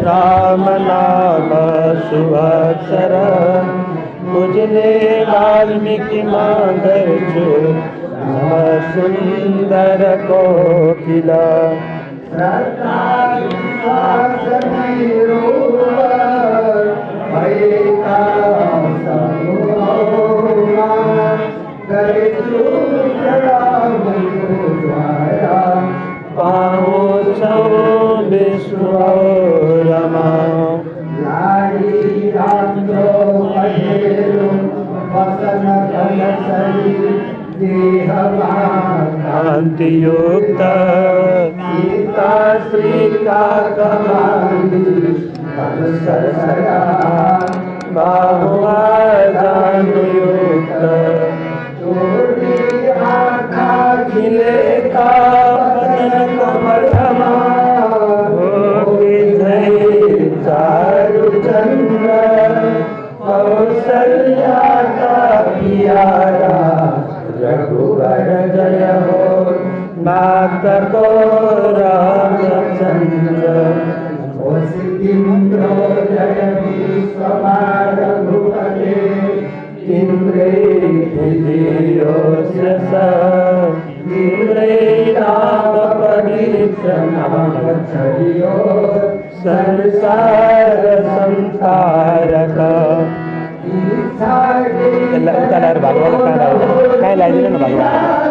राम नाम सुअक्षर पूजने वाल्मीकि मांगर जो सुंदर कोकिला विष्णु रमा कांति युक्त सीता श्री का कमाली बाहुआ युक्त खिले का कमरमा चारु चंद्र कौशल्या का पियारा रघुवर जय हो नाथ को रामचंद्र जय विश्वमारघुपते इंद्रे राम परिश्रमो संसार संसारक कलर भगवान काय लागिले ना भगवान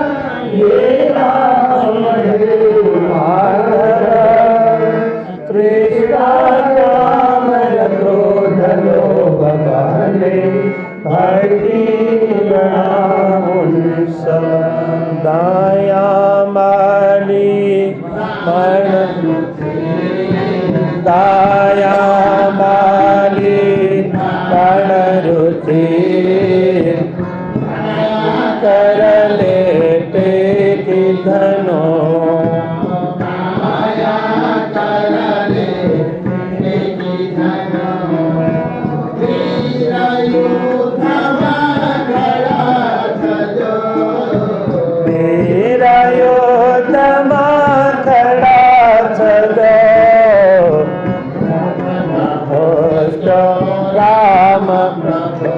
कृष्णा राम क्रोध लोभ बहले भक्ति गणाउंस दाया माली दाया माली रुचि कर लेते कि धनो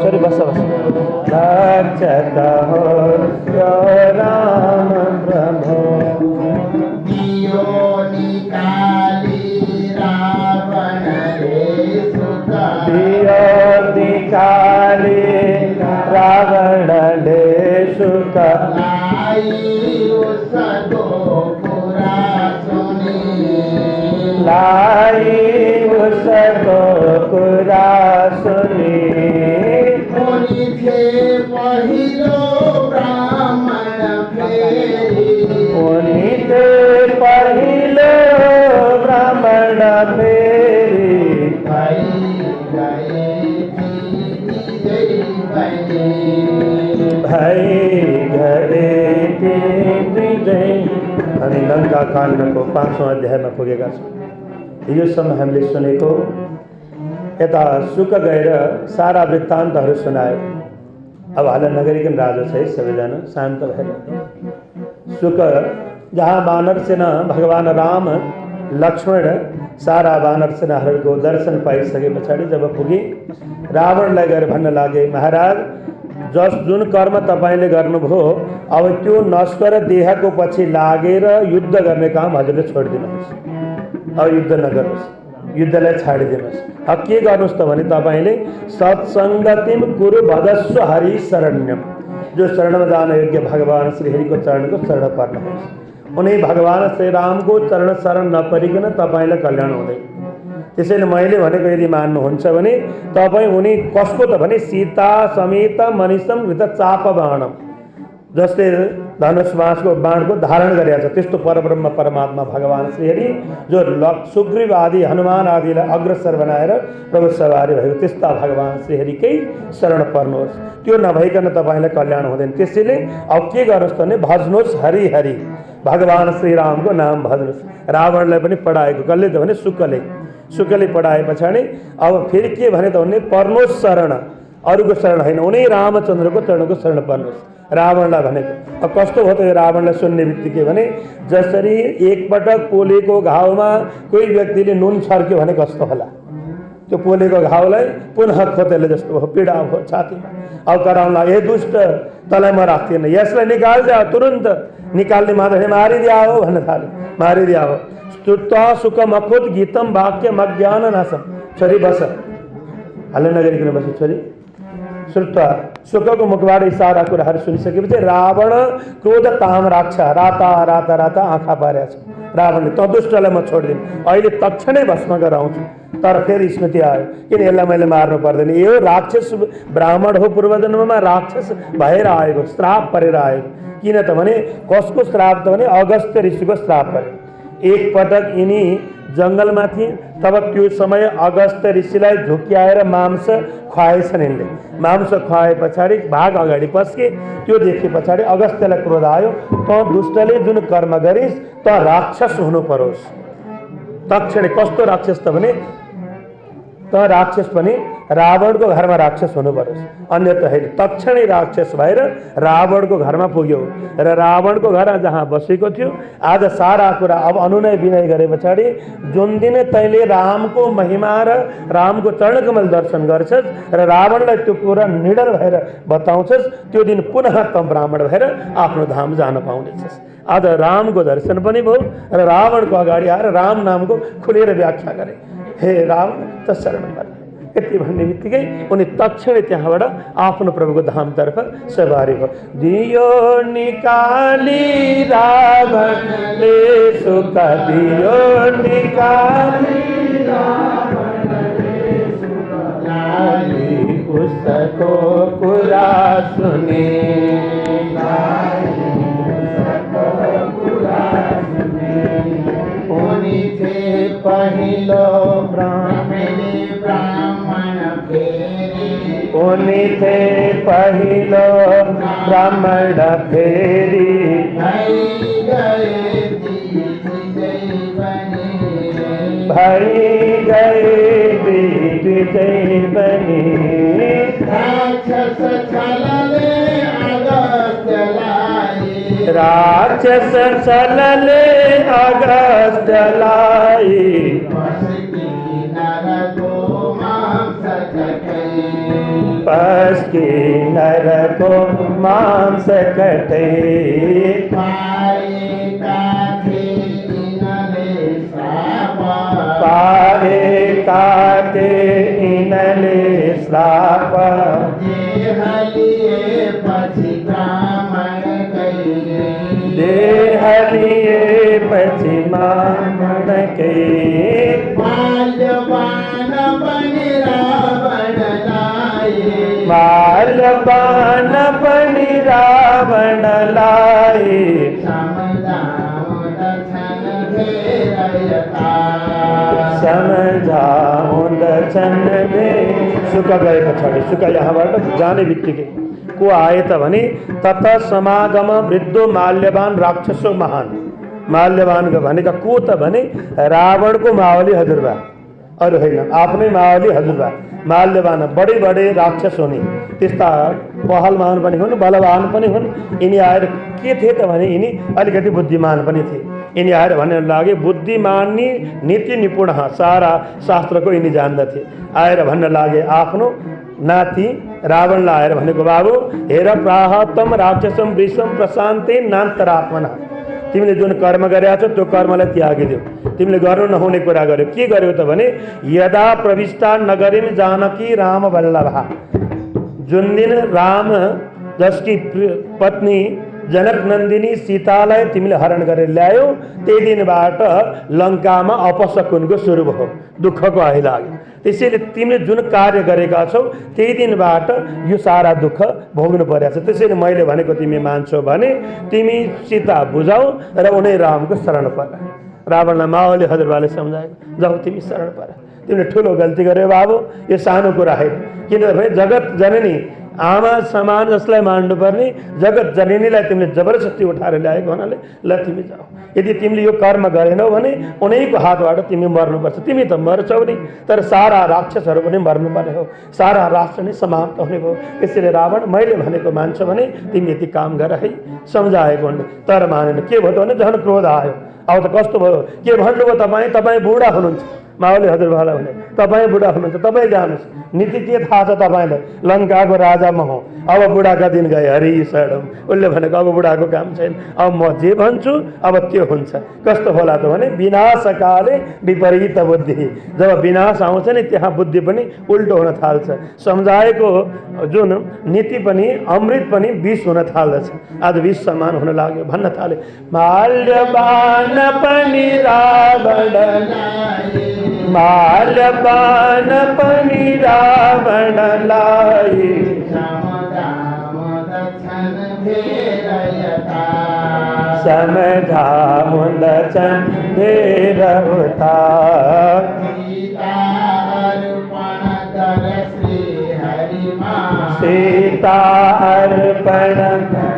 सॉरी बस रक्षत हो राम प्रभो दियो निकाली रावण रे सुता दियो निकाली रावण रे सुता लाई उसको पूरा सुनी लाई उसको पूरा सुनी पहिलो ब्राह्मण फेरी उनीते पहिलो ब्राह्मण फेरी भाई गए अनि लंका काण्डको 5औं अध्यायमा पुगेका छौँ। यो समय हामीले सुनेको यता सुक गएर सारा वृत्तान्तहरू सुनायो। अब हाल नगरिकन राजा छ सबैजना शान्त भएर सुक जहाँ वानर सेना भगवान राम लक्ष्मण सारा वानर सेनाहरूको दर्शन पाइसके पछाडि जब पुगे रावणलाई गएर भन्न लागे, महाराज जुन कर्म तपाईले गर्नुभयो अब त्यो नश्वर देहको पछि लागेर युद्ध गर्ने काम हजुरले छोडिदिनुहोस्। अब युद्ध नगर्नुहोस्, युद्धलाई छाडिदिनुहोस्। अब के गर्नुहोस् त भने तपाईले सत्सङ्गतिम कुरु भदस्व हरि शरण्यम, जो शरणमा जान योग्य भगवान श्री हरिको चरणको शरण पर्नुहोस्। उनी भगवान श्री रामको चरण शरण नपरिकन तपाईलाई कल्याण हुँदैन। त्यसैले मैले भनेको यदि मान्नुहुन्छ भने तपाईँ उनी कसको त भने सीता समेत मनिषम वृत चाप बाणम, जसले धनुष बाँसको बाणको धारण गरेका छ त्यस्तो परब्रह्म परमात्मा भगवान श्रीहरि जो सुग्रीव आदि हनुमान आदिलाई अग्रसर बनाएर प्रभु सवारी भएको त्यस्ता भगवान श्रीहरिकै शरण पर्नुहोस्। त्यो नभइकन तपाईँलाई कल्याण हुँदैन। त्यसैले अब के गर्नुहोस् भने भज्नुहोस् हरि हरि, भगवान श्रीरामको नाम भज्नुहोस्। रावणलाई पनि पढाएको कसले त भने सुकले पढाए पछाडि अब फेरि के भने त भने पर्नुहोस् शरण, अरूको शरण होइन, उनी रामचन्द्रको चरणको शरण पर्नुहोस्। रावणलाई भनेको अब कस्तो हो त यो रावणलाई सुन्ने बित्तिकै भने जसरी एकपटक पोलेको घाउमा कोही व्यक्तिले नुन छर्क्यो भने कस्तो होला, त्यो पोलेको घाउलाई पुनः खोतेले जस्तो हो, पीडा हो छातीमा। अब कराउला ए दुष्ट तँलाई म राख्दिनँ, यसलाई निकालिदिया, तुरन्त निकाल्ने मात्रै मारिदिया हो भन्न थाल्यो, मारिदिया हो। स्तुत्वा सुखम अखुत गीतम वाक्यम अज्ञान नाशम। छोरी बस, हल्ला नगरिकन बस छोरी। श्रुत्वा सुखको मुखबाट सारा कुराहरू सुनिसकेपछि रावण क्रोध ताम राख्छ, राता राता राता आँखा पारेको छ रावणले, त दुष्टलाई म छोडिदिनु, अहिले तक्षणै भस्म गराउँछु। तर फेरि स्मृति आयो, किन यसलाई मैले मार्नु पर्दैन, यो राक्षस ब्राह्मण हो, पूर्वजन्ममा राक्षस भएर आएको, श्राप परेर आएको। किन त भने कसको श्राप त भने अगस्त्य ऋषिको श्राप पऱ्यो। एकपटक यिनी जङ्गलमा थिए, तब त्यो समय अगस्त्य ऋषिलाई झुक्क्याएर मांस खुवाएछन् यिनले। मांस खुवाए पछाडि भाग अगाडि पस्के, त्यो देखे पछाडि अगस्त्यलाई क्रोध आयो, त दुष्टले जुन कर्म गरिस् त राक्षस हुनु परोस्। तक्षण कस्तो राक्षस त भने त राक्षस पनि रावणको घरमा राक्षस हुनु परोस्, अन्यथा होइन। तक्षणै राक्षस भएर रावणको घरमा पुग्यो र रावणको घर जहाँ बसेको थियो आज सारा कुरा अब अनुनय विनय गरे पछाडि जुन दिन तैँले रामको महिमा र रामको चरणकमल दर्शन गर्छस् र रावणलाई त्यो कुरा निडर भएर बताउँछस्, त्यो दिन पुनः त ब्राह्मण भएर आफ्नो धाम जान पाउनेछस्। आज रामको दर्शन पनि भयो र रावणको अगाडि आएर राम नामको खुलेर व्याख्या गरे, हे रावण त शरण पर्। यति भन्ने बित्तिकै उनी तक्षणै त्यहाँबाट आफ्नो प्रभुको धामतर्फ सवारी भयो। दियो निकाली रावणले सुख, दियो निकाली उसको कुरा सुने, पहिलो ब्राह्मण फेरी, उनी थे पहिलो ब्राह्मण फेरी, भई गए विजय बनी। राक्षस छलले अगस्त्य लाई, राक्षस छलले अगस्त्य लाई, पस्की नर को मांस कटे, पाए काटे इनले श्राप, देहलिए पछि ब्राह्मण कहे, देहलिए पछि ब्राह्मण कहे, माल्यवान बनि रावण लाए, माल्यवान बनि रावण लाए, समझाऊं दर्शन में। सुख गए पछाडि, सुख यहाँबाट जाने बित्तिकै को आए त भने तत समागम वृद्धो माल्यवान राक्षसो महान। माल्यवानको भनेका को त भने रावणको मावली हजुरबा, अरू होइन, आफ्नै मावली हजुरबा माल्यवान। बडे बडे राक्षस हुने, त्यस्ता पहलवान पनि हुन्, बलवान पनि हुन्। यिनी आएर के थिए त भने यिनी अलिकति बुद्धिमान पनि थिए। यिनी आएर भन्ने लागे बुद्धिमानी नीति निपुण, सारा शास्त्रको यिनी जान्दथे। आएर भन्न लागे आफ्नो नाति रावणलाई आएर भनेको, बाबु हेर प्राह तम राक्षसम वृषम प्रशान्ते नान्तरात्मना, तिमीले जुन कर्म गरेका छौ त्यो कर्मलाई त्यागिदेऊ, तिमीले गर्नु नहुने कुरा गर्यो। के गर्यो त भने यदा प्रविष्टा नगरीम जानकी राम वल्लभा, जुन दिन राम जसकी पत्नी जनक नन्दिनी सीतालाई तिमीले हरण गरेर ल्यायो, त्यही दिनबाट लङ्कामा अपशकुनको सुरु भयो, दुःखको आइ लाग्यो। त्यसैले तिमीले जुन कार्य गरेका छौ त्यही दिनबाट यो सारा दुःख भोग्नु परेको छ। त्यसैले मैले भनेको तिमी मान्छौ भने तिमी सीता बुझाऊ र उनै रामको शरण पर। रावणलाई माओले हजुरबाले सम्झाएको, जाऊ तिमी शरण पर, तिमीले ठुलो गल्ती गर्यो बाबु, यो सानो कुरा होइन। किनभने जगत जननी आमा समान जसलाई मान्नुपर्ने जगत जननीलाई तिमीले जबरजस्ती उठाएर ल्याएको हुनाले ल तिमी जाऊ। यदि तिमीले यो कर्म गरेनौ भने उनैको हातबाट तिमी मर्नुपर्छ। तिमी त मर्छौ नि, तर सारा राक्षसहरू पनि मर्नुपर्ने हो, सारा राष्ट्र नै समाप्त हुने भयो। त्यसैले रावण मैले भनेको मान्छ भने तिमी यति काम गर है सम्झाएको हुन्, तर मानेन। के भयो त भने झन् क्रोध आयो। अब त कस्तो भयो, के भन्नुभयो तपाईँ? तपाईँ बुढा हुनुहुन्छ। माओले हजुरबालाई भने तपाईँ बुढा हुनुहुन्छ, तपाईँ जानुहोस्। नीति के थाहा छ तपाईँलाई? लङ्काको राजा म हो, अब बुढाका दिन गए हरि शरणम। उसले भनेको अब बुढाको काम छैन, अब म जे भन्छु अब त्यो हुन्छ। कस्तो होला त भने विनाशकाले विपरीत बुद्धि। जब विनाश आउँछ नि त्यहाँ बुद्धि पनि उल्टो हुन थाल्छ। सम्झाएको जुन नीति पनि अमृत पनि विष हुन थाल्दछ। आज विष समान हुन लाग्यो। भन्न थाले माल्यवान पनि रावण, माल्यवान पनि रावणलाई समझा मुदचन धेरवता। सीता अर्पण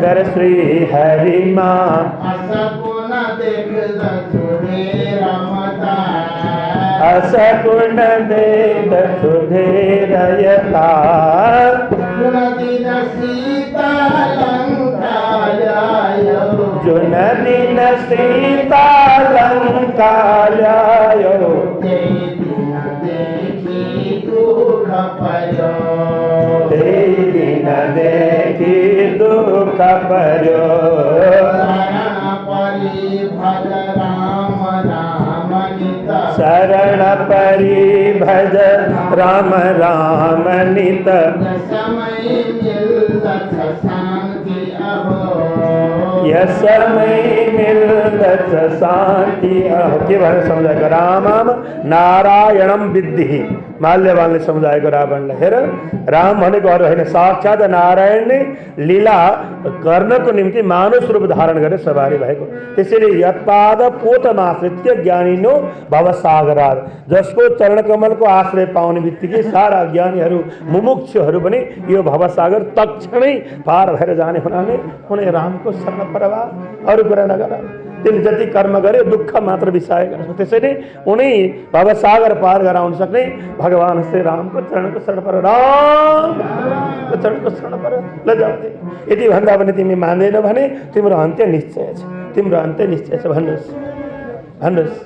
कर श्री हरि मां, असगुण देव सुधेरयता। जुन दिन सीता लंकायो, ते दिन देखी दुख पर्यो। शरण परि भज राम राम नित, समय मिलत शांति अहो। के भनेर सम्झाएको? रामम नारायणम विद्धि। माल्यवानले सम्झाएको रावणलाई, हेर राम भनेको अरू होइन, साक्षात् नारायण नै लीला गर्नको निम्ति मानुष रूप धारण गरेर सवारी भएको। त्यसैले यत्पाद पोतमाश्रित्य ज्ञानिनो भवसागरात्। जसको चरणकमलको आश्रय पाउने बित्तिकै सारा ज्ञानीहरू मुमुक्षुहरू पनि यो भवसागर तक्षणै पार भएर जाने हुनाले उनी रामको शरण परवा, अरू कुरा नगर। त्यसले जति कर्म गरे दुःख मात्र बिसाएका छन्। त्यसैले उनी भवसागर पार गराउन सक्ने भगवान श्री रामको चरणको शरण पर, रामको चरणको शरण पर लजाउँथे। यति भन्दा पनि तिमी मान्दैनौ भने तिम्रो अन्त्य निश्चय छ, तिम्रो अन्त्य निश्चय छ। भन्नुहोस् भन्नुहोस्।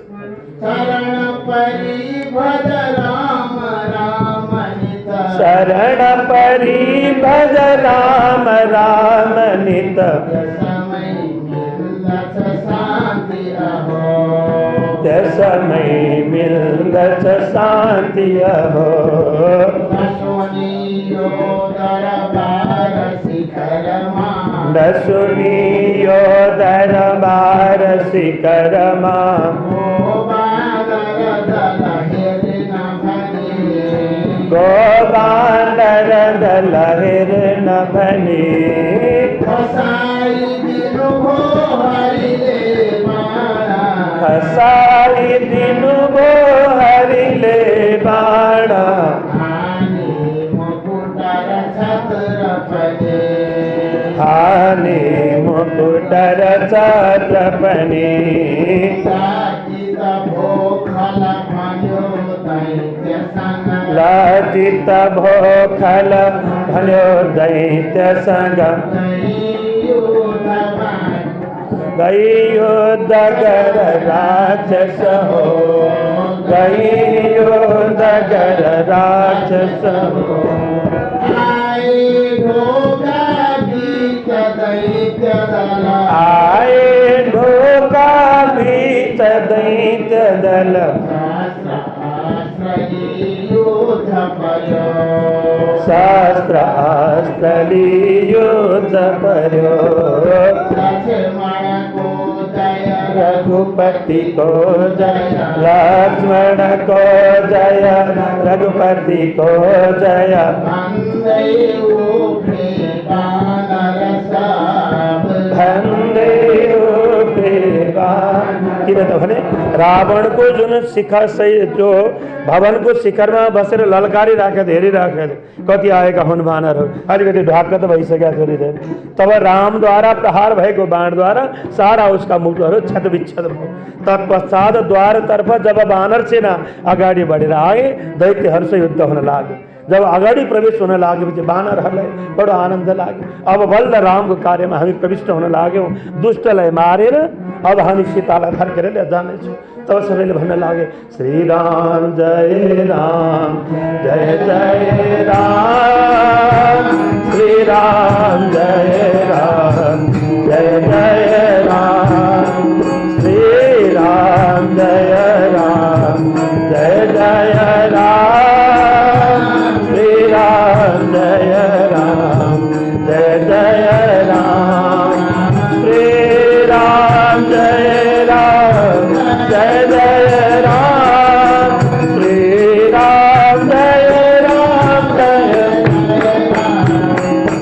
शरण परि भज राम राम नित, शरण परि भज राम राम नित, समय मिलत शांति अहो। सुनियो दरबार शिखर मां, गोबांदर दल हिरन भनी। खसाई दिनु भो हरिले बाणा, हानि मुकुटर छत्रपनि। लज्जित भोखल भन्यो दैत्य संग, गई युद्ध कर राक्षस हो, गई युद्ध कर राक्षस हो। आए ढोका बीच दैत्य दल, शास्त्र अस्त्र युद्ध पर्यो। रघुपति को जय, लक्ष्मण को जय, रघुपति को जय। धन्देव किन त भने रावणको जुन शिखर सहित जो भवनको शिखरमा बसेर ललकारी राखेर हेरिराखेको थियो कति आएका हुन् वानरहरू अलिकति ढ्वाक्क त भइसकेका थियो तब रामद्वारा प्रहार भएको बाणद्वारा सारा उसका मुटुहरू क्षतविक्षत भयो तत्पश्चात द्वारतर्फ जब वानर सेना अगाडि बढेर आए दैत्यहरूसँग युद्ध हुन लाग्यो जब अगाडि प्रवेश हुन लागेपछि वानरहरूलाई बडो आनन्द लाग्यो अब बल्ल रामको कार्यमा हामी प्रविष्ट हुन लाग्यौँ दुष्टलाई मारेर अब हामी सीतालाई फर्केर लिएर जानेछौँ तब सबैले भन्न लागे श्रीराम जय राम जय जय राम श्रीराम जय राम जय जय राम श्रीराम जय राम जय जय राम श्रीराम जय राम जय जय राम श्रीराम जय राम जय जय राम श्रीराम जय राम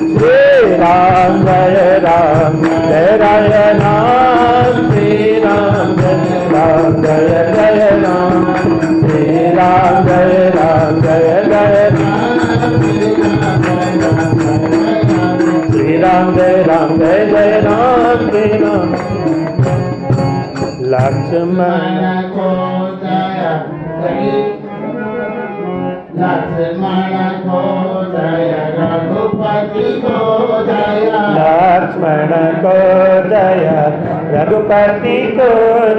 श्रीराम जय राम जय जय राम श्रीराम जय राम जय जय राम श्रीराम जय राम जय जय श्रीराम जय राम जय जय राम श्रीराम लक्ष्मण को जय लक्ष्मण को जय रघुपति को जय लक्ष्मण को जय रघुपति को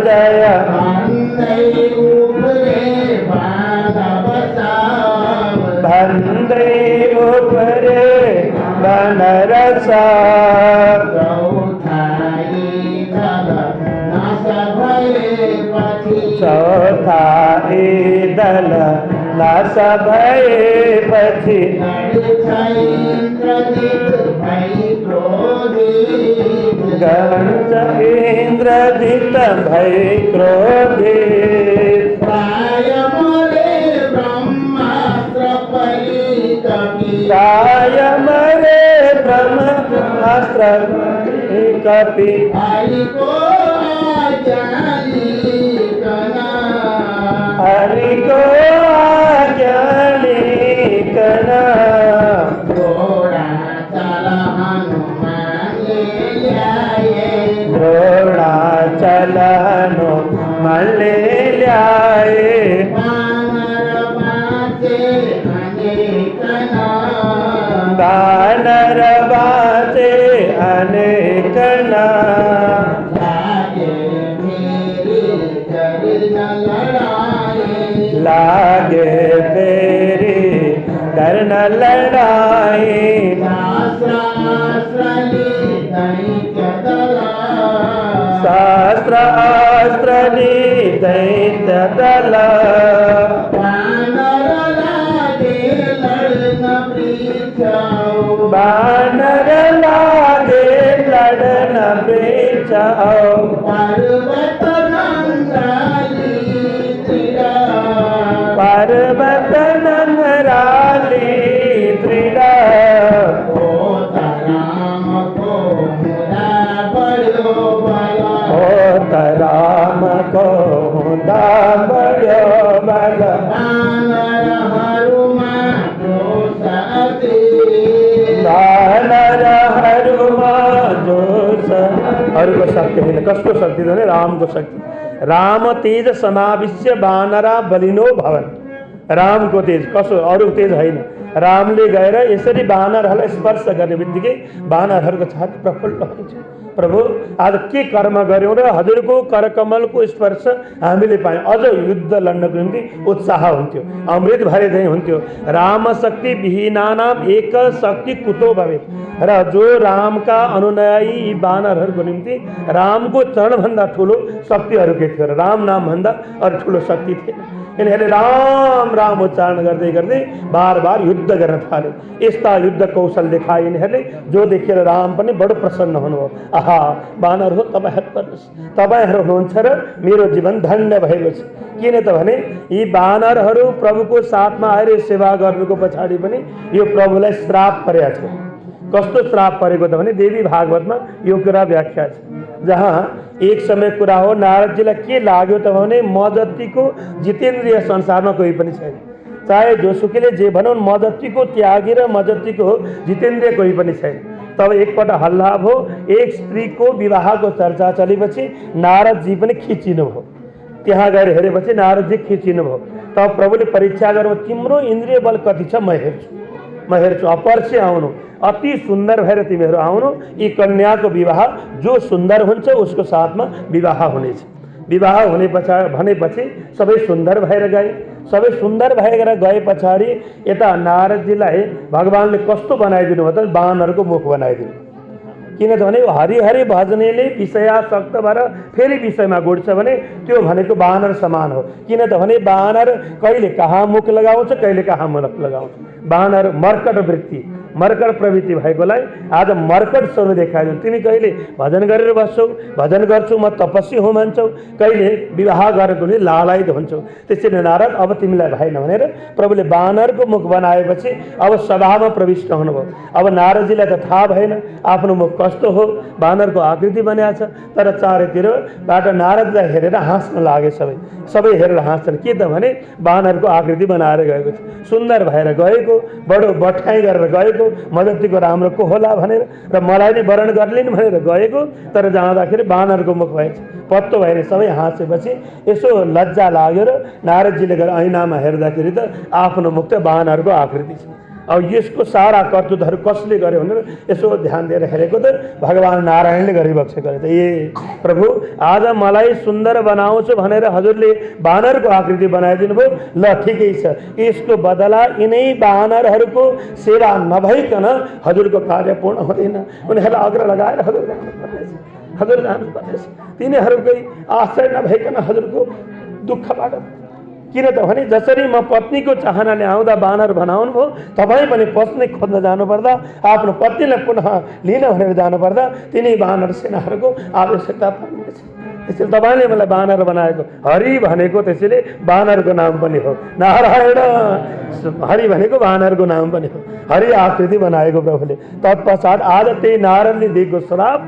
जय वंदे उपरे बांधव सब वंदे उपरे वानर सब चौथाई दल नाश भये पछी चौथाई दल नाश भये पछी इंद्रजित भई क्रोधित गंज इंद्रजित भय क्रोधित काय मोरे ब्रह्मास्त्र परी कपि काय मरे ब्रह्मास्त्र कपि हरि को आज्ञानी कना हरि को आज्ञानी कना घोड़ा चल हनुमान ले आए द्रोणाचल हनुमान ले ल्याए वानर बाजे अनेक नाम वानर बाजे अनेक नाम लागे मेरी कर्ण लड़ाई लागे तेरी कर्ण लड़ाई शास्त्र अस्त्र दैत्य दल वानर लागे लड़न प्रीछाओ वानर लागे लड़न प्रीछाओ पर्वत नंगाली त्रिड़ा पर्वत नंगराली त्रिड़ा राम को हुदा बड़ो बल वानर हनुमान जो सती वानर हनुमान जो अरूको शक्ति होइन कसको शक्ति भने रामको शक्ति राम तेज समाविश्य वानरा बलिनो भवन रामको तेज कसो अरू तेज होइन रामले गएर यसरी वानरहरूलाई स्पर्श गर्ने बित्तिकै वानरहरूको छाती प्रफुल्ल हुन्छ प्रभु आज के कर्म गर्यौँ र हजुरको करकमलको स्पर्श हामीले पायौँ अझ युद्ध लड्नको निम्ति उत्साह हुन्थ्यो अमृत भरे झैँ हुन्थ्यो राम शक्ति विहीनानाम एक शक्ति कुतो भवेत् र जो रामका अनुयायी यी वानरहरूको निम्ति रामको चरणभन्दा ठुलो शक्तिहरू के थियो र राम नामभन्दा अरू ठुलो शक्ति थिएन यिनीहरूले राम राम उच्चारण गर्दै गर्दै बार बार युद्ध गर्न थाले यस्ता युद्ध कौशल देखाए यिनीहरूले जो देखेर राम पनि बडो प्रसन्न हुनुभयो आहा वानर हो तपाईँहरू गर्नुहोस् तपाईँहरू हुनुहुन्छ र मेरो जीवन धन्य भएको छ किन त भने यी वानरहरू प्रभुको साथमा आएर सेवा गर्नुको पछाडि पनि यो प्रभुलाई श्राप परेको छ कस्तो श्राप परेको त भने देवी भागवतमा यो कुरा व्याख्या छ जहाँ एक समय कुरा हो नारदजीलाई के लाग्यो त भने म जतिको जितेन्द्रिय संसारमा कोही पनि छैन। चाहे जोसुकैले जे भनौँ म जतिको त्यागी र म जतिको जितेन्द्रिय कोही पनि छैन। तब एकपल्ट हल्ला भयो, एक स्त्रीको विवाहको चर्चा चलेपछि नारदजी पनि खिचिनु भयो। त्यहाँ गएर हेरेपछि नारदजी खिचिनु भयो। तब प्रभुले परीक्षा गर्नु, तिम्रो इन्द्रिय बल कति छ म हेर्छु अपर्सी आउनु, अति सुन्दर भएर तिमीहरू आउनु, यी कन्याको विवाह जो सुन्दर हुन्छ उसको साथमा विवाह हुनेछ। विवाह हुने भनेपछि सबै सुन्दर भएर गए। सबै सुन्दर भएर गए पछाडि यता नारदजीलाई भगवानले कस्तो बनाइदिनु भयो त बानरको मुख बनाइदिनु। किनभने हरिहरि भजनेले विषयासक्त भएर फेरि विषयमा गुड्छ भने त्यो भनेको बानर समान हो। किन त भने बानर कहिले कहाँ मुख लगाउँछ, कहिले कहाँ मुख लगाउँछ। बानर मर्कट वृत्ति, मर्कट प्रवृत्ति भएकोलाई आज मर्कट स्वरूप देखाइदियो। तिमी कहिले भजन गरेर बस्छौ, भजन गर्छु म तपस्वी हुँ भन्छौ, कहिले विवाह गरेको नि लालायित हुन्छौ। त्यसैले नारद अब तिमीलाई भएन भनेर प्रभुले बानरको मुख बनाएपछि अब सभामा प्रविष्ट हुनुभयो। अब नारदजीलाई त थाहा भएन आफ्नो मुख कस्तो हो, बानरको आकृति बनिएको छ। तर चारैतिरबाट नारदलाई हेरेर हाँस्न लागे। सबै हेरेर हाँस्छन्। के त भने बानरको आकृति बनाएर गएको छ, सुन्दर भएर गएको, बडो बठाइ गरेर गएको, म जतिको राम्रो को होला भनेर र मलाई नै वरण गर्लिन् भनेर गएको। तर जाँदाखेरि बानरको मुख भएछ, पत्तो भएर सबै हाँसेपछि यसो लज्जा लाग्यो र नारदजीले गएर ऐनामा हेर्दाखेरि त आफ्नो मुख त बानरको आकृति छ। अब यसको सारा कर्तुतहरू कसले गर्यो भनेर यसो ध्यान दिएर हेरेको त भगवान नारायणले गरिबक्सेको रहेछ। ए प्रभु, आज मलाई सुन्दर बनाउँछु भनेर हजुरले बानरको आकृति बनाइदिनु भयो, ल ठिकै छ, यसको बदला यिनै बानरहरूको सेवा नभइकन हजुरको कार्य पूर्ण हुँदैन। उनीहरूलाई अग्र लगाएर हजुर जानुपर्नेछ। तिनीहरूकै आश्रय नभइकन हजुरको दुःखबाट। किन त भने जसरी म पत्नीको चाहनाले आउँदा बानर बनाउनु भयो, तपाईँ पनि पत्नी खोज्न जानुपर्दा, आफ्नो पत्नीलाई पुनः लिन भनेर जानुपर्दा तिनै बानर सेनाहरूको आवश्यकता पर्नेछ। त्यसैले तपाईँले मलाई बानर बनाएको। हरि भनेको त्यसैले बानरको नाम पनि हो। नारायण हरि भनेको बानरको नाम पनि हो। हरि आकृति बनाएको प्रभुले। तत्पश्चात आज त्यही नारदले दिएको श्राप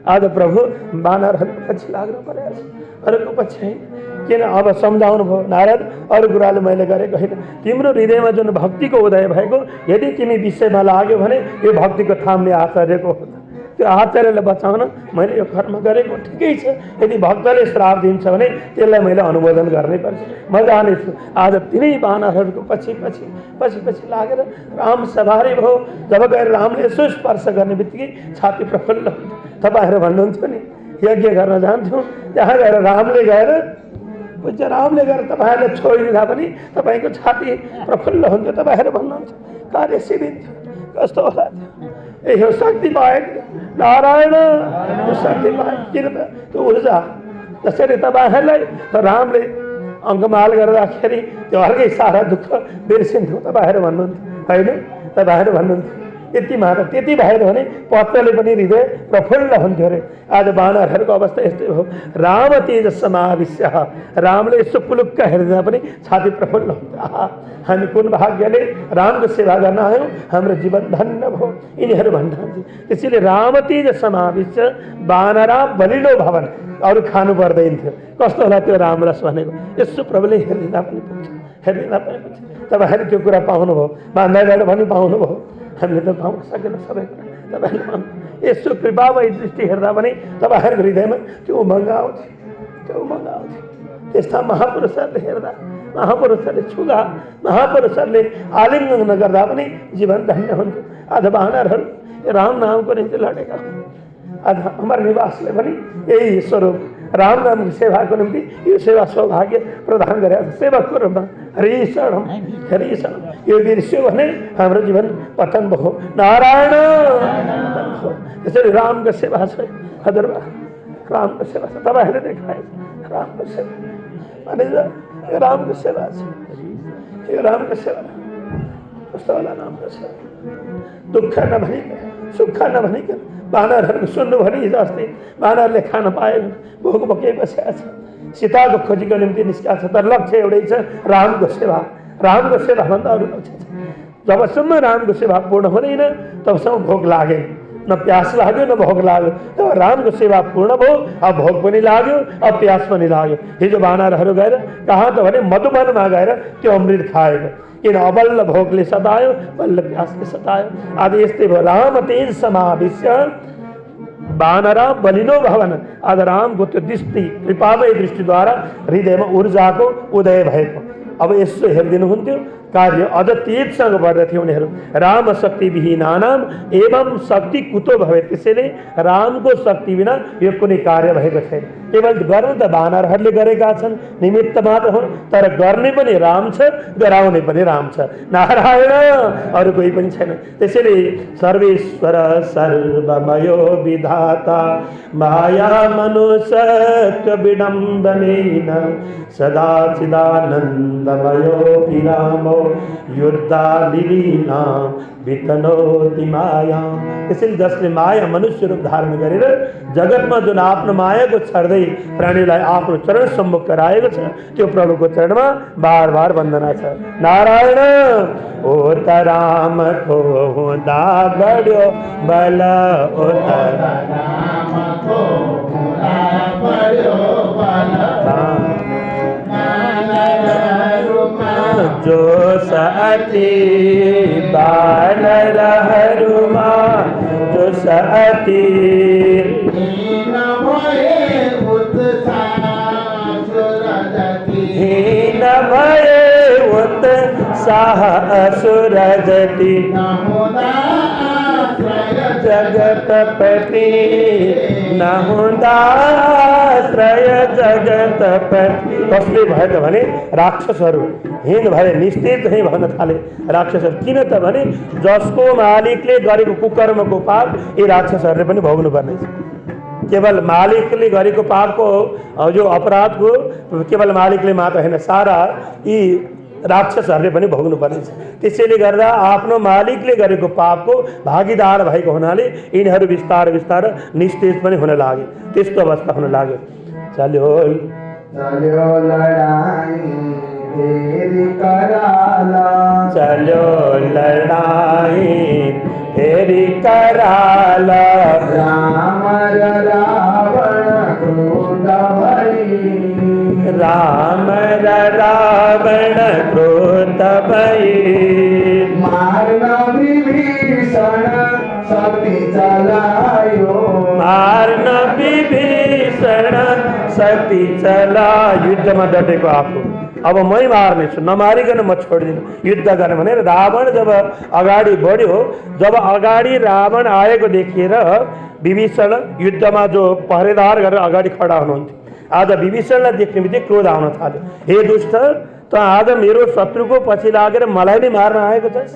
आज प्रभु बानरहरूको पछि लाग्नु परेको छ, अरूको पछि होइन। किन अब सम्झाउनु भयो नारद, अरू कुराले मैले गरेको होइन। तिम्रो हृदयमा जुन भक्तिको उदय भएको, यदि तिमी विषयमा लाग्यो भने यो भक्तिको थाम्ने आचार्यको हो। त्यो आचार्यलाई बचाउन मैले यो कर्म गरेको ठिकै छ। यदि भक्तले श्राप दिन्छ भने त्यसलाई मैले अनुमोदन गर्नै पर्छ। म जानेछु। आज तिनै बानरहरूको पछि लागेर राम सवारी भयो। जब गएर रामले यसो स्पर्श गर्ने बित्तिकै छाती प्रफुल्ल हुन्थ्यो। तपाईँहरू भन्नुहुन्थ्यो नि यज्ञ गर्न जान्थ्यौँ, त्यहाँ गएर रामले गएर तपाईँहरूले छोडिदिँदा पनि तपाईँको छाती प्रफुल्ल हुन्थ्यो। तपाईँहरू भन्नुहुन्छ कार्य सिद्धिन्थ्यो। कस्तो होला त्यो? यो शक्ति पाएको नारायण, शक्ति पाएको। किन त त्यो ऊर्जा जसरी तपाईँहरूलाई रामले अङ्कमाल गर्दाखेरि त्यो अर्कै सारा दुःख बिर्सिन्थ्यो। तपाईँहरू भन्नुहुन्थ्यो होइन, तपाईँहरू भन्नुहुन्थ्यो यति मात्र। त्यति भएर भने पत्रले पनि हृदय प्रफुल्ल हुन्थ्यो अरे। आज बानरहरूको अवस्था यस्तै हो। राम तेज समाविश्य, रामले यसो पुलुक्क हेर्दा पनि छाती प्रफुल्ल हुन्थ्यो। आहा, हामी कुन भाग्यले रामको सेवा गर्न आयौँ, हाम्रो जीवन धन्य भयो। यिनीहरू भन्नुहुन्थ्यो। त्यसैले राम तेज समाविश्य बानरा बलिलो भवन, अरू खानु पर्दैन थियो। कस्तो होला त्यो रामरस भनेको? यसो प्रभुले हेरिदिँदा पनि पुग्छ। तपाईँहरूले त्यो कुरा पाउनुभयो, बान्दाबाट पनि पाउनुभयो। हामीले त पाउन सकेन सबै कुरा। तपाईँहरूले पाउनु यसो कृपामय दृष्टि हेर्दा पनि तपाईँहरूको हृदयमा त्यो उमङ्ग आउँथ्यो। त्यस्ता महापुरुषहरूले हेर्दा, महापुरुषहरूले छुँदा, महापुरुषहरूले आलिङ्गन गर्दा पनि जीवन धन्य हुन्थ्यो। आज बानरहरू राम नामको निम्ति लडेका हुन्। आज हाम्रो निवासले पनि यही स्वरूप राम नामको सेवाको निम्ति यो सेवा सौभाग्य प्रदान गरेका छ। सेवकको रूपमा हरिशरणम हरिशरणम यो बिर्स्यो भने हाम्रो जीवन पतन भयो। नारायण त्यसरी रामको सेवा छ। हजुरबा रामको सेवा छ। तपाईँहरूले देखाए रामको सेवा भने यो रामको सेवा छ। यो रामको सेवा कस्तो होला? रामको सेवा दुःख नभनिकन, सुख नभनिकन बानरहरूको सुन्नु भने हिजो अस्ति बानरले खान पाएन, भोक भोकै बसेका छ। सीताको खोजीको निम्ति निस्किया छ, तर लक्ष्य एउटै छ, रामको सेवा। रामको सेवाभन्दा अरू लक्ष्य छ। जबसम्म रामको सेवा पूर्ण हुँदैन तबसम्म भोक लागेन। न प्यास लाग्यो न भोक लाग्यो। तब रामको सेवा पूर्ण भयो। अब भोक पनि लाग्यो, अब प्यास पनि लाग्यो। हिजो वानरहरू गएर कहाँ त भने मधुवनमा गएर त्यो अमृत खाएको। किन अबल्ल भोकले सतायो, बल्ल प्यासले सतायो। आज यस्तै भयो। राम तेज समाविश्य वानर बलिनो भवन। आज रामको त्यो दृष्टि, कृपामय दृष्टिद्वारा हृदयमा ऊर्जाको उदय भएको। अब यसो हेरिदिनुहुन्थ्यो, कार्य अझ तेजसँग बढ्दथे उनीहरू। राम शक्ति विहीनानाम एवं शक्ति कुतो भवे। त्यसैले रामको शक्ति बिना यो कुनै कार्य भएको छैन। केवल गर्नु त वानरहरूले गरेका छन्, निमित्त मात्र हुन्, तर गर्ने पनि राम छ, गराउने पनि राम छ। नारायण, अरू कोही पनि छैन। त्यसैले सर्वेश्वर सर्वमयो विधाता माया मनुष्य विडम्बनेन सदा चिदानन्दमयो विरामो युद्धालिलीना वितनोति माया। त्यसैले जसले माया मनुष्य रूप धारण गरेर जगतमा जुन आफ्नो मायाको छर्दै प्राणीलाई आफ्नो चरण सम्मुख गराएको छ, त्यो प्रभुको चरणमा बार बार वन्दना छ। नारायण, ओ त रामको हुँदा बढ्यो बल, ओ त रामको हुँदा बढ्यो बल। जो सती वानरहरूमा जो सती हीन भए उत्साह सुरजति, हीन भए उत्साह असुरजति। न हुँदा आश्रय जगतपति न हुँदा आश्रय जगतपति। कसले भयो त भने राक्षसहरू हीन भए, निस्तेज चाहिँ भन्न थाले राक्षसहरू। किन त भने जसको मालिकले गरेको कुकर्मको पाप यी राक्षसहरूले पनि भोग्नु पर्ने छ। केवल मालिकले गरेको पापको जो अपराधको केवल मालिकले मात्र होइन, सारा यी राक्षसहरूले पनि भोग्नु पर्ने छ। त्यसैले गर्दा आफ्नो मालिकले गरेको पापको भागीदार भएको हुनाले यिनीहरू बिस्तार बिस्तार निस्तेज पनि हुन लाग्यो। त्यस्तो अवस्था हुन लाग्यो। चल्यो चल्यो लडाई फेरि कराला, चल्यो लडाई फेरि कराला। राम र रावण क्रोध भई, राम र रावण क्रोध भई। मार्न विभीषण शक्ति चलायो, मार्न विभीषण शक्ति चला। युद्धमा डटेको आफू, अब मै मार्नेछु, नमारिकन म छोड्दिनँ, युद्ध गर्ने भनेर रावण जब अगाडि बढ्यो, जब अगाडि रावण आएको देखेर विभीषण युद्धमा जो पहरेदार गरेर अगाडि खडा हुनुहुन्थ्यो, आज विभीषणलाई देख्ने बित्तिकै क्रोध आउन थाल्यो। हे दुष्ट, त आज मेरो शत्रुको पछि लागेर मलाई नै मार्न आएको छस्।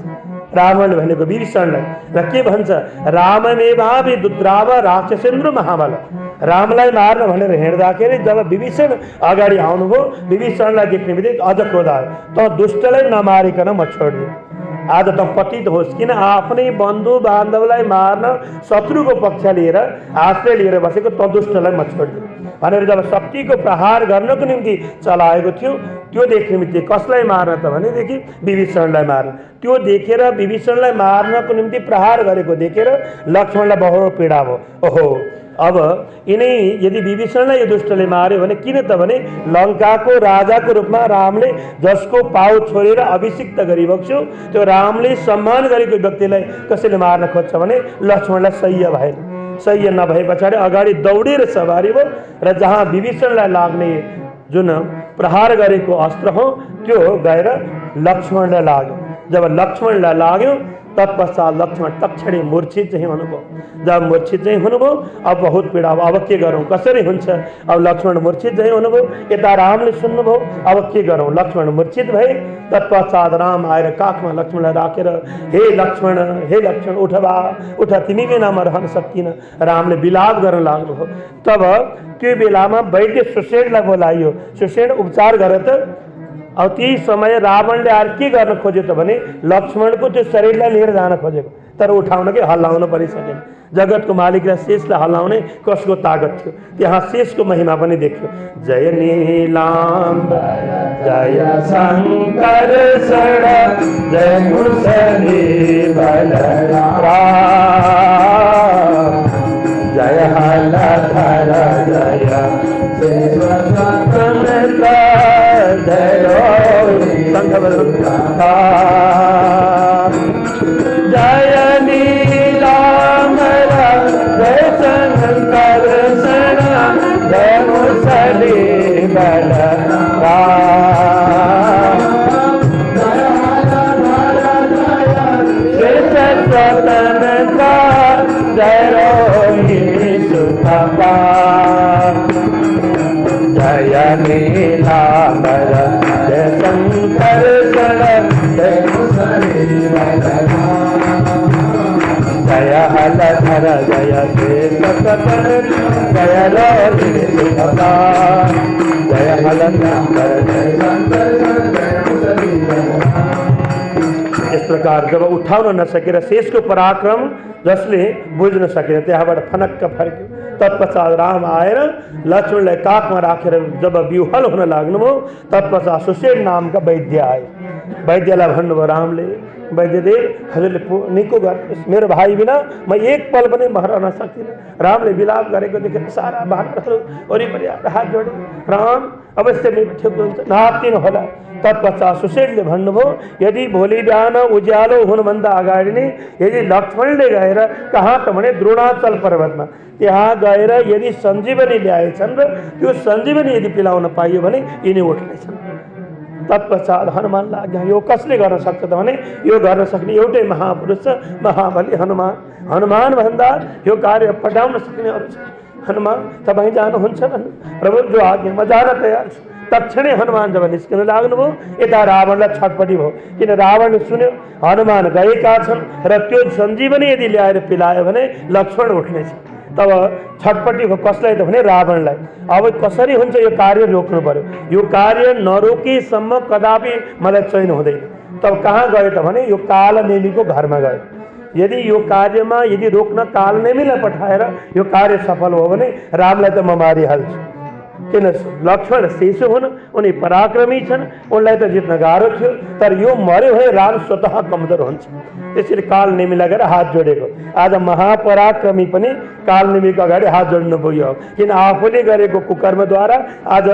रावणले भनेको विभीषणलाई र के भन्छ, राममेवापि दुद्राव राक्षसेन्द्र महाबल। रामलाई मार्न भनेर हिँड्दाखेरि जब विभीषण अगाडि आउनुभयो, विभीषणलाई देख्ने बित्तिकै अझ क्रोध आयो। त दुष्टलाई नमारिकन म छोड्दिनँ। आज त पतित होस्, किन आफ्नै बन्धु बान्धवलाई मार्न शत्रुको पक्ष लिएर आश्रय लिएर बसेको त दुष्टलाई म छोड्दिनँ भनेर जब शक्तिको प्रहार गर्नको निम्ति चलाएको थियो, त्यो देख्ने बित्तिकै कसलाई मार्न त भनेदेखि विभीषणलाई मार्न। त्यो देखेर विभीषणलाई मार्नको निम्ति प्रहार गरेको देखेर लक्ष्मणलाई बहुत पीडा भयो। ओहो, अब यिनै यदि विभीषणलाई यो दुष्टले मार्यो भने, किन त भने लङ्काको राजाको रूपमा रामले जसको पाउ छोडेर अभिषिक्त गरिबक्स्यो, त्यो रामले सम्मान गरेको व्यक्तिलाई कसैले मार्न खोज्छ भने लक्ष्मणलाई सह्य भएन। सह्य नभए पछाडि अगाडि दौडेर सवारी भयो र जहाँ विभीषणलाई लाग्ने जुन प्रहार गरेको अस्त्र हो त्यो गएर लक्ष्मणलाई लाग्यो। जब लक्ष्मणलाई लाग्यो तत्पश्चात लक्ष्मण तक्षणै मूर्छित चाहिँ हुनुभयो। जब मूर्छित चाहिँ हुनुभयो, अब बहुत पीडा, अब के गरौँ, कसरी हुन्छ। अब लक्ष्मण मूर्छित चाहिँ हुनुभयो, यता रामले सुन्नुभयो, अब के गरौँ। लक्ष्मण मूर्छित भए, तत्पश्चात राम आएर काखमा लक्ष्मणलाई राखेर हे लक्ष्मण उठ बा, उठ, तिमी बिना म रहन सक्दिनँ। रामले विलाप गर्न लाग्नुभयो। तब त्यो बेलामा वैद्य सुषेणलाई बोलाइयो। सुषेण उपचार गर त। अब त्यही समय रावणले आएर के गर्न खोज्यो त भने लक्ष्मणको त्यो शरीरलाई लिएर जान खोजेको, तर उठाउन के हल्लाउन पनि सकेन। जगतको मालिकलाई शेषलाई हल्लाउने कसको ताकत थियो, त्यहाँ शेषको महिमा पनि देख्यो। जय नीलाम्बर जय शङ्कर जय मुसली बलराम। जय हलधर जय शेष स्वतंत्र जय जय नीलांबर जय शंकर जय मुसली स्वतंत्र जय रोहिणी सुखपा जय नीलांबर जय शंकर जय मुसली जय हलधर जय शेष जय रोहिणी सुखपा जय हलधर जय शंकर जय मुसली। इस प्रकार जब उठाउन नसकेर शेषको पराक्रम जसले बुझ्न सकेन त्यहाँबाट फनक्क फर्क्यो। तत्पश्चात राम आएर लक्ष्मणलाई काखमा राखेर जब विह्वल हुन लाग्नुभयो तत्पश्चात सुशेन नामका वैद्य आए। वैद्यलाई भन्नुभयो रामले, वैद्यदेव हजुरले निको गर्नुहोस्, मेरो भाइ बिना म एक पल पनि रहन सक्दिनँ। रामले विलाप गरेको देखेर सारा वानरहरू वरिपरि आएर हात जोडे, राम अवश्य मेरो ठिक हुन्छ, नहात्तिनु होला। तत्पश्चात सुशेनले भन्नुभयो यदि भोलि बिहान उज्यालो हुनुभन्दा अगाडि नै यदि लक्ष्मणले गएर कहाँ त भने द्रोणाचल पर्वतमा त्यहाँ गएर यदि सञ्जीवनी ल्याएछन् र त्यो सञ्जीवनी यदि पिलाउन पाइयो भने यिनी उठ्नेछन्। तत्पश्चात हनुमानलाई आज्ञा, यो कसले गर्न सक्छ त भने यो गर्न सक्ने एउटै महापुरुष छ, महाबली हनुमान। हनुमान भन्दा यो कार्य पठाउन सक्ने अरू छ। हनुमान तपाईँ जानुहुन्छ भन्नु, प्रभु जो आज्ञा म जान तयार छु। तक्षणै हनुमान जब निस्किन लाग्नुभयो यता रावणलाई छटपटी भयो, किन रावणले सुन्यो हनुमान गएका छन् र त्यो सञ्जीवनी यदि ल्याएर पिलायो भने लक्ष्मण उठ्नेछ। तब छटपटी भयो कसलाई त भने रावणलाई। अब कसरी हुन्छ यो कार्य रोक्नु पर्यो, यो कार्य नरोकेसम्म कदापि मलाई चयन हुँदैन। तब कहाँ गयो त भने यो कालनेमीको घरमा गयो। यदि यो कार्यमा यदि रोक्न कालनेमीलाई पठाएर यो कार्य सफल हो भने रामलाई त म मारिहाल्छु, किन लक्ष्मण शिशु हुन्, उनी पराक्रमी छन्, उनलाई त जित्न गाह्रो थियो। तर यो मर्यो भने राम स्वतः कमजोर हुन्छ। त्यसरी कालनेमीलाई गएर हात जोडेको। आज महापराक्रमी पनि कालनेमीको अगाडि हात जोड्नु पुग्यो, किन आफूले गरेको कुकर्मद्वारा आज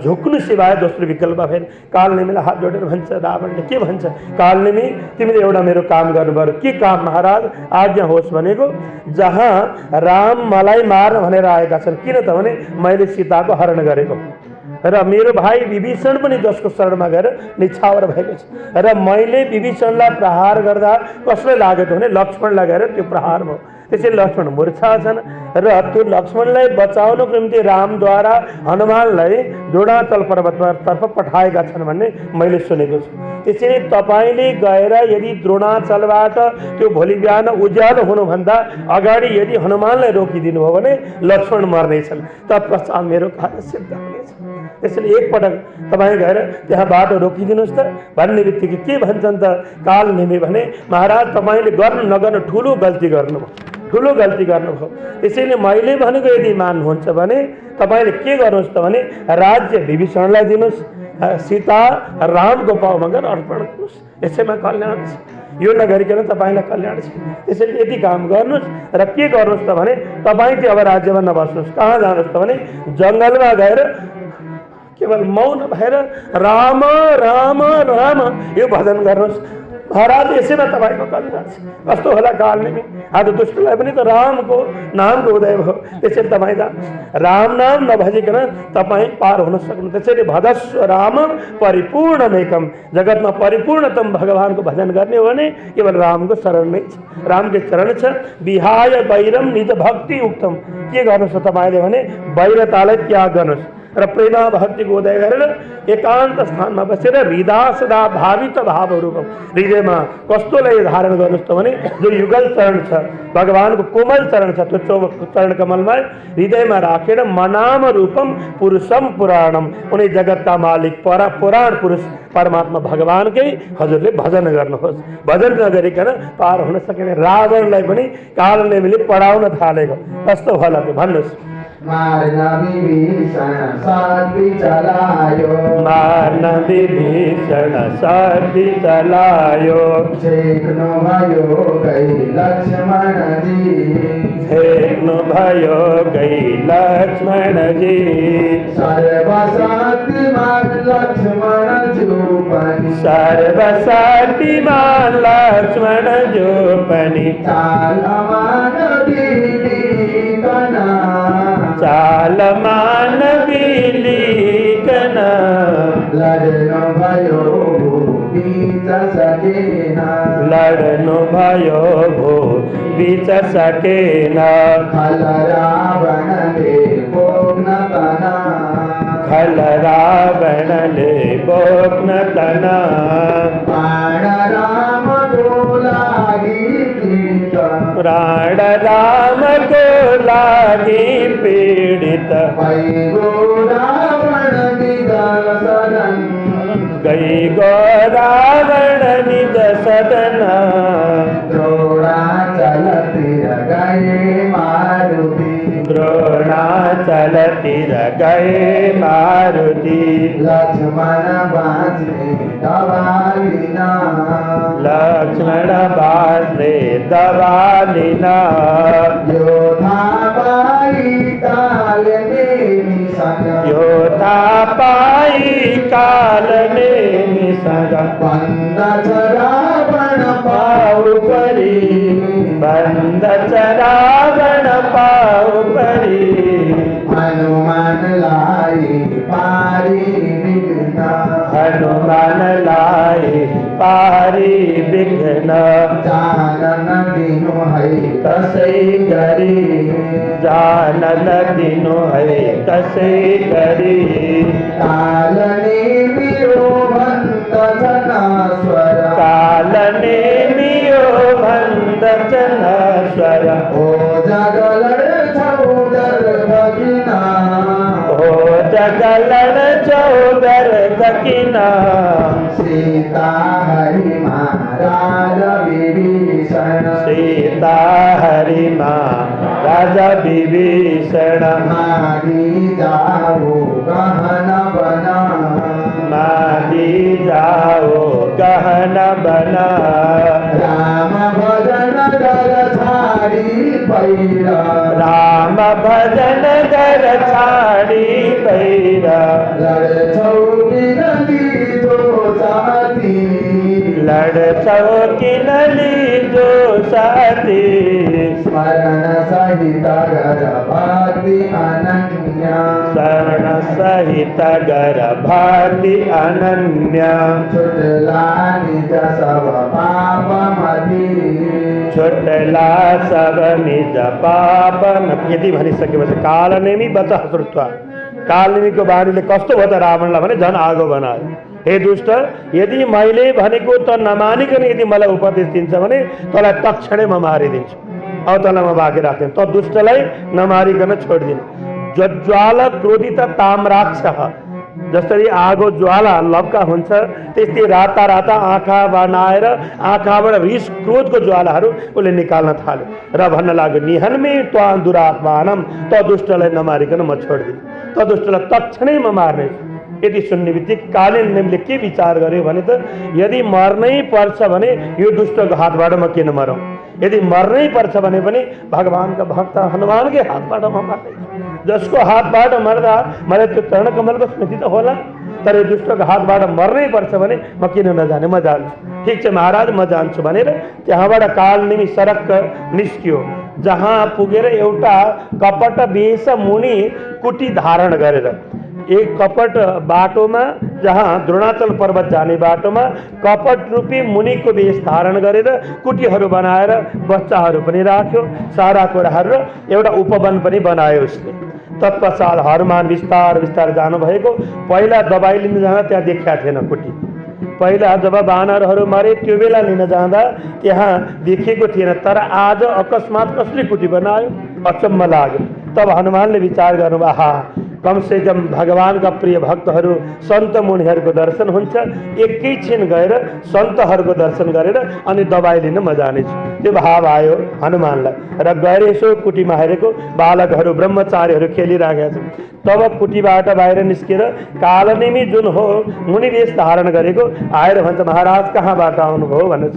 झुक्नु सिवाय दोस्रो विकल्प फेरि कालनेमीलाई हात जोडेर भन्छ, रावणले के भन्छ, कालनेमी तिमीले एउटा मेरो काम गर्नु पर्यो। के काम महाराज, आज्ञा होस् भनेको। जहाँ राम मलाई मार्न भनेर आएका छन्, किन त भने मैले सीताको हरण गरेको र मेरो भाइ विभीषण पनि जसको शरणमा गएर निछावर भएको छ र मैले विभीषणलाई प्रहार गर्दा कसलाई लागेको भने लक्ष्मणलाई गएर त्यो प्रहार भयो। त्यसैले लक्ष्मण मूर्छा छन् र त्यो लक्ष्मणलाई बचाउनको निम्ति रामद्वारा हनुमानलाई द्रोणाचल पर्वततर्फ पठाएका छन् भन्ने मैले सुनेको छु। त्यसैले तपाईँले गएर यदि द्रोणाचलबाट त्यो भोलि बिहान उज्यालो हुनुभन्दा अगाडि यदि हनुमानलाई रोकिदिनु भयो भने लक्ष्मण मर्नेछन्, तत्पश्चात मेरो कार्य सिद्ध हुनेछ। त्यसैले एकपटक तपाईँ गएर त्यहाँ बाटो रोकिदिनुहोस् त भन्ने बित्तिकै के भन्छन् त कालनेमी भने, महाराज तपाईँले गर्नु नगर्नु ठुलो गल्ती गर्नुभयो। त्यसैले मैले भनेको यदि मान्नुहुन्छ भने तपाईँले के गर्नुहोस् त भने राज्य विभीषणलाई दिनुहोस्, सीता रामको पाउमा गएर अर्पण गर्नुहोस्, यसैमा कल्याण छ। यो नगरिकन तपाईँलाई कल्याण छ। त्यसैले यति काम गर्नुहोस् र के गर्नुहोस् त भने तपाईँ चाहिँ अब राज्यमा नबस्नुहोस्, कहाँ जानुहोस् त भने जङ्गलमा गएर केवल मौन भएर राम राम राम यो भजन गर्नुहोस्। महाराज यसैमा तपाईँको कल्याण छ। कस्तो होला कालनेमी, आज दुष्टलाई पनि त रामको नामको उदय भयो। त्यसैले तपाईँ जानुहोस्, राम नाम नभजिकन तपाईँ पार हुन सक्नु। त्यसैले भजस्व राम परिपूर्णमेकम, जगतमा परिपूर्णतम भगवानको भजन गर्ने हो भने केवल रामको शरण नै छ, रामकै चरण छ। विहाय वैरम निज भक्ति उक्तम, के गर्नुहोस् तपाईँले भने वैरतालाई त्याग गर्नुहोस् र प्रेमा भक्तिको उदय गरेर एकान्त स्थानमा बसेर हृदय सदा भावित भाव रूपम, हृदयमा कस्तोलाई धारण गर्नुहोस् त भने जो युगल चरण छ, भगवानको कोमल चरण छ, त्यो चरण कमलमा हृदयमा राखेर मनाम रूपम पुरुषम पुराणम, उनी जगतका मालिक पुराण पुरुष परमात्मा भगवानकै हजुरले भजन गर्नुहोस्। भजन नगरिकन पार हुन सकेन। रावणलाई पनि कालनेमीले पढाउन थालेको। कस्तो होला त्यो भन्नुहोस्। मार्न विभीषण शक्ति चलायो मार्न विभीषण शक्ति चलायो छेक्नु भयो गई लक्ष्मण जी छेक्नु भयो गई लक्ष्मण जी सर्वशक्तिमान लक्ष्मण जो पनि सर्वशक्तिमान लक्ष्मण जो पनि चालमान बिलिकन चालमान बिलिकन लड्नु भयो बीच सकेन लड्नु भयो भो बीच सकेन खल रावणले बोक्न तना खल रावणले बोक्न तना प्राण राम को लागि पीडित प्राण राम को लागि पीडित भइगो रावण निज सदन गई गो रावण निज सदन द्रोणाचलतिर गए मारुति द्रोणाचलतिर गए मारुति लक्ष्मण बाँच्ने दबालिन लक्ष्मण बाँच्ने दबालिन यो थाहा पाई कालनेमीसँग यो थाहा पाई कालनेमीसँग बन्दछ रावण पाउ परी बन्दछ रावण पाउ परी हनुमानलाई पारी विघ्न हनुमानलाई पारी विघ्न जानन दिनु है कसै गरी जानन दिनु है कसै गरी कालनेमियो भन्दछ नश्वर कालनेमियो भन्दछ नश्वर ओ जगलड छौदर भगिना हो जगलड चौदर दकिना सीता हरि महाराज विभीषण सीता हरि राजा विभीषण मागी जाओ गहन बना मागी जाओ गहन बना राम भजन कर छाड़ी पैरा राम भजन कर छाड़ी पैरा लड़छौ किनली जो साथी लड़छौ किनली जो साथी स्मरण सहित गर भक्ति अनन्य शरण सहित गर भक्ति अनन्य छुटला निज सब पाप मति छुटला सब निज पाप यदि भनिसकेपछि कालनेमी बच श्रुत्वा कालनेमीको बाणीले कस्तो भयो त रावणलाई भने झन् आगो बनायो हे दुष्ट यदि मैले भनेको त नमानिकन यदि मलाई उपदेश दिन्छ भने तँलाई तक्षणै म मारिदिन्छु अब तँलाई म बाँकी राख्दिनँ त दुष्टलाई नमारिकन छोडिदिनु ज्वाला क्रोधित ताम्राक्ष जसरी आगो ज्वाला लब्का हुन्छ त्यस्तै राता राता आँखा बनाएर आँखाबाट रिस क्रोधको ज्वालाहरू उसले निकाल्न थाल्यो र भन्न लाग्यो निहन्मे त्वा दुरात्मानम त दुष्टलाई नमारिकन म छोडिदिनु त दुष्टलाई तक्षणै म मार्नेछु यदि सुन्ने बित्तिकै कालिनेमीले के विचार गर्यो भने त यदि मर्नै पर्छ भने यो दुष्टको हातबाट म किन मरौँ यदि मर्नै पर्छ भने पनि भगवानका भक्त हनुमानकै हातबाट म मर्नेछु जसको हातबाट मर्दा मलाई त्यो चरणकमलको स्मृति त होला तर यो दुष्टको हातबाट मर्नै पर्छ भने म किन नजाने म जान्छु ठिक छ महाराज म जान्छु भनेर त्यहाँबाट कालनेमी सरक्क निस्कियो जहाँ पुगेर एउटा कपट वेश मुनि कुटी धारण गरेर एक कपट बाटोमा जहाँ द्रोणाचल पर्वत जाने बाटोमा कपट रूपी मुनिको वेश धारण गरेर कुटीहरू बनाएर बच्चाहरू पनि राख्यो सारा कुराहरू र एउटा उपवन पनि बनायो उसले तत्पश्चात हनुमान बिस्तार बिस्तार जानुभएको पहिला दबाई लिन जाँदा त्यहाँ देखिया थिएन कुटी पहिला जब बानरहरू मरे त्यो बेला लिन जाँदा त्यहाँ देखिएको थिएन तर आज अकस्मात कसले कुटी बनायो अचम्म लाग्यो तब हनुमानले विचार गर्नु आहा कमसेकम भगवानका प्रिय भक्तहरू सन्त मुनिहरूको दर्शन हुन्छ। एकैछिन गएर सन्तहरूको दर्शन गरेर अनि दबाई लिन म जानेछु, त्यो भाव आयो हनुमानलाई। र गएर यसो कुटीमा हेरेको बालकहरू ब्रह्मचारीहरू खेलिराखेका छन्। तब कुटीबाट बाहिर निस्केर कालनेमी जुन हो मुनिवेश धारण गरेको आएर भन्छ, महाराज कहाँबाट आउनुभयो भनेर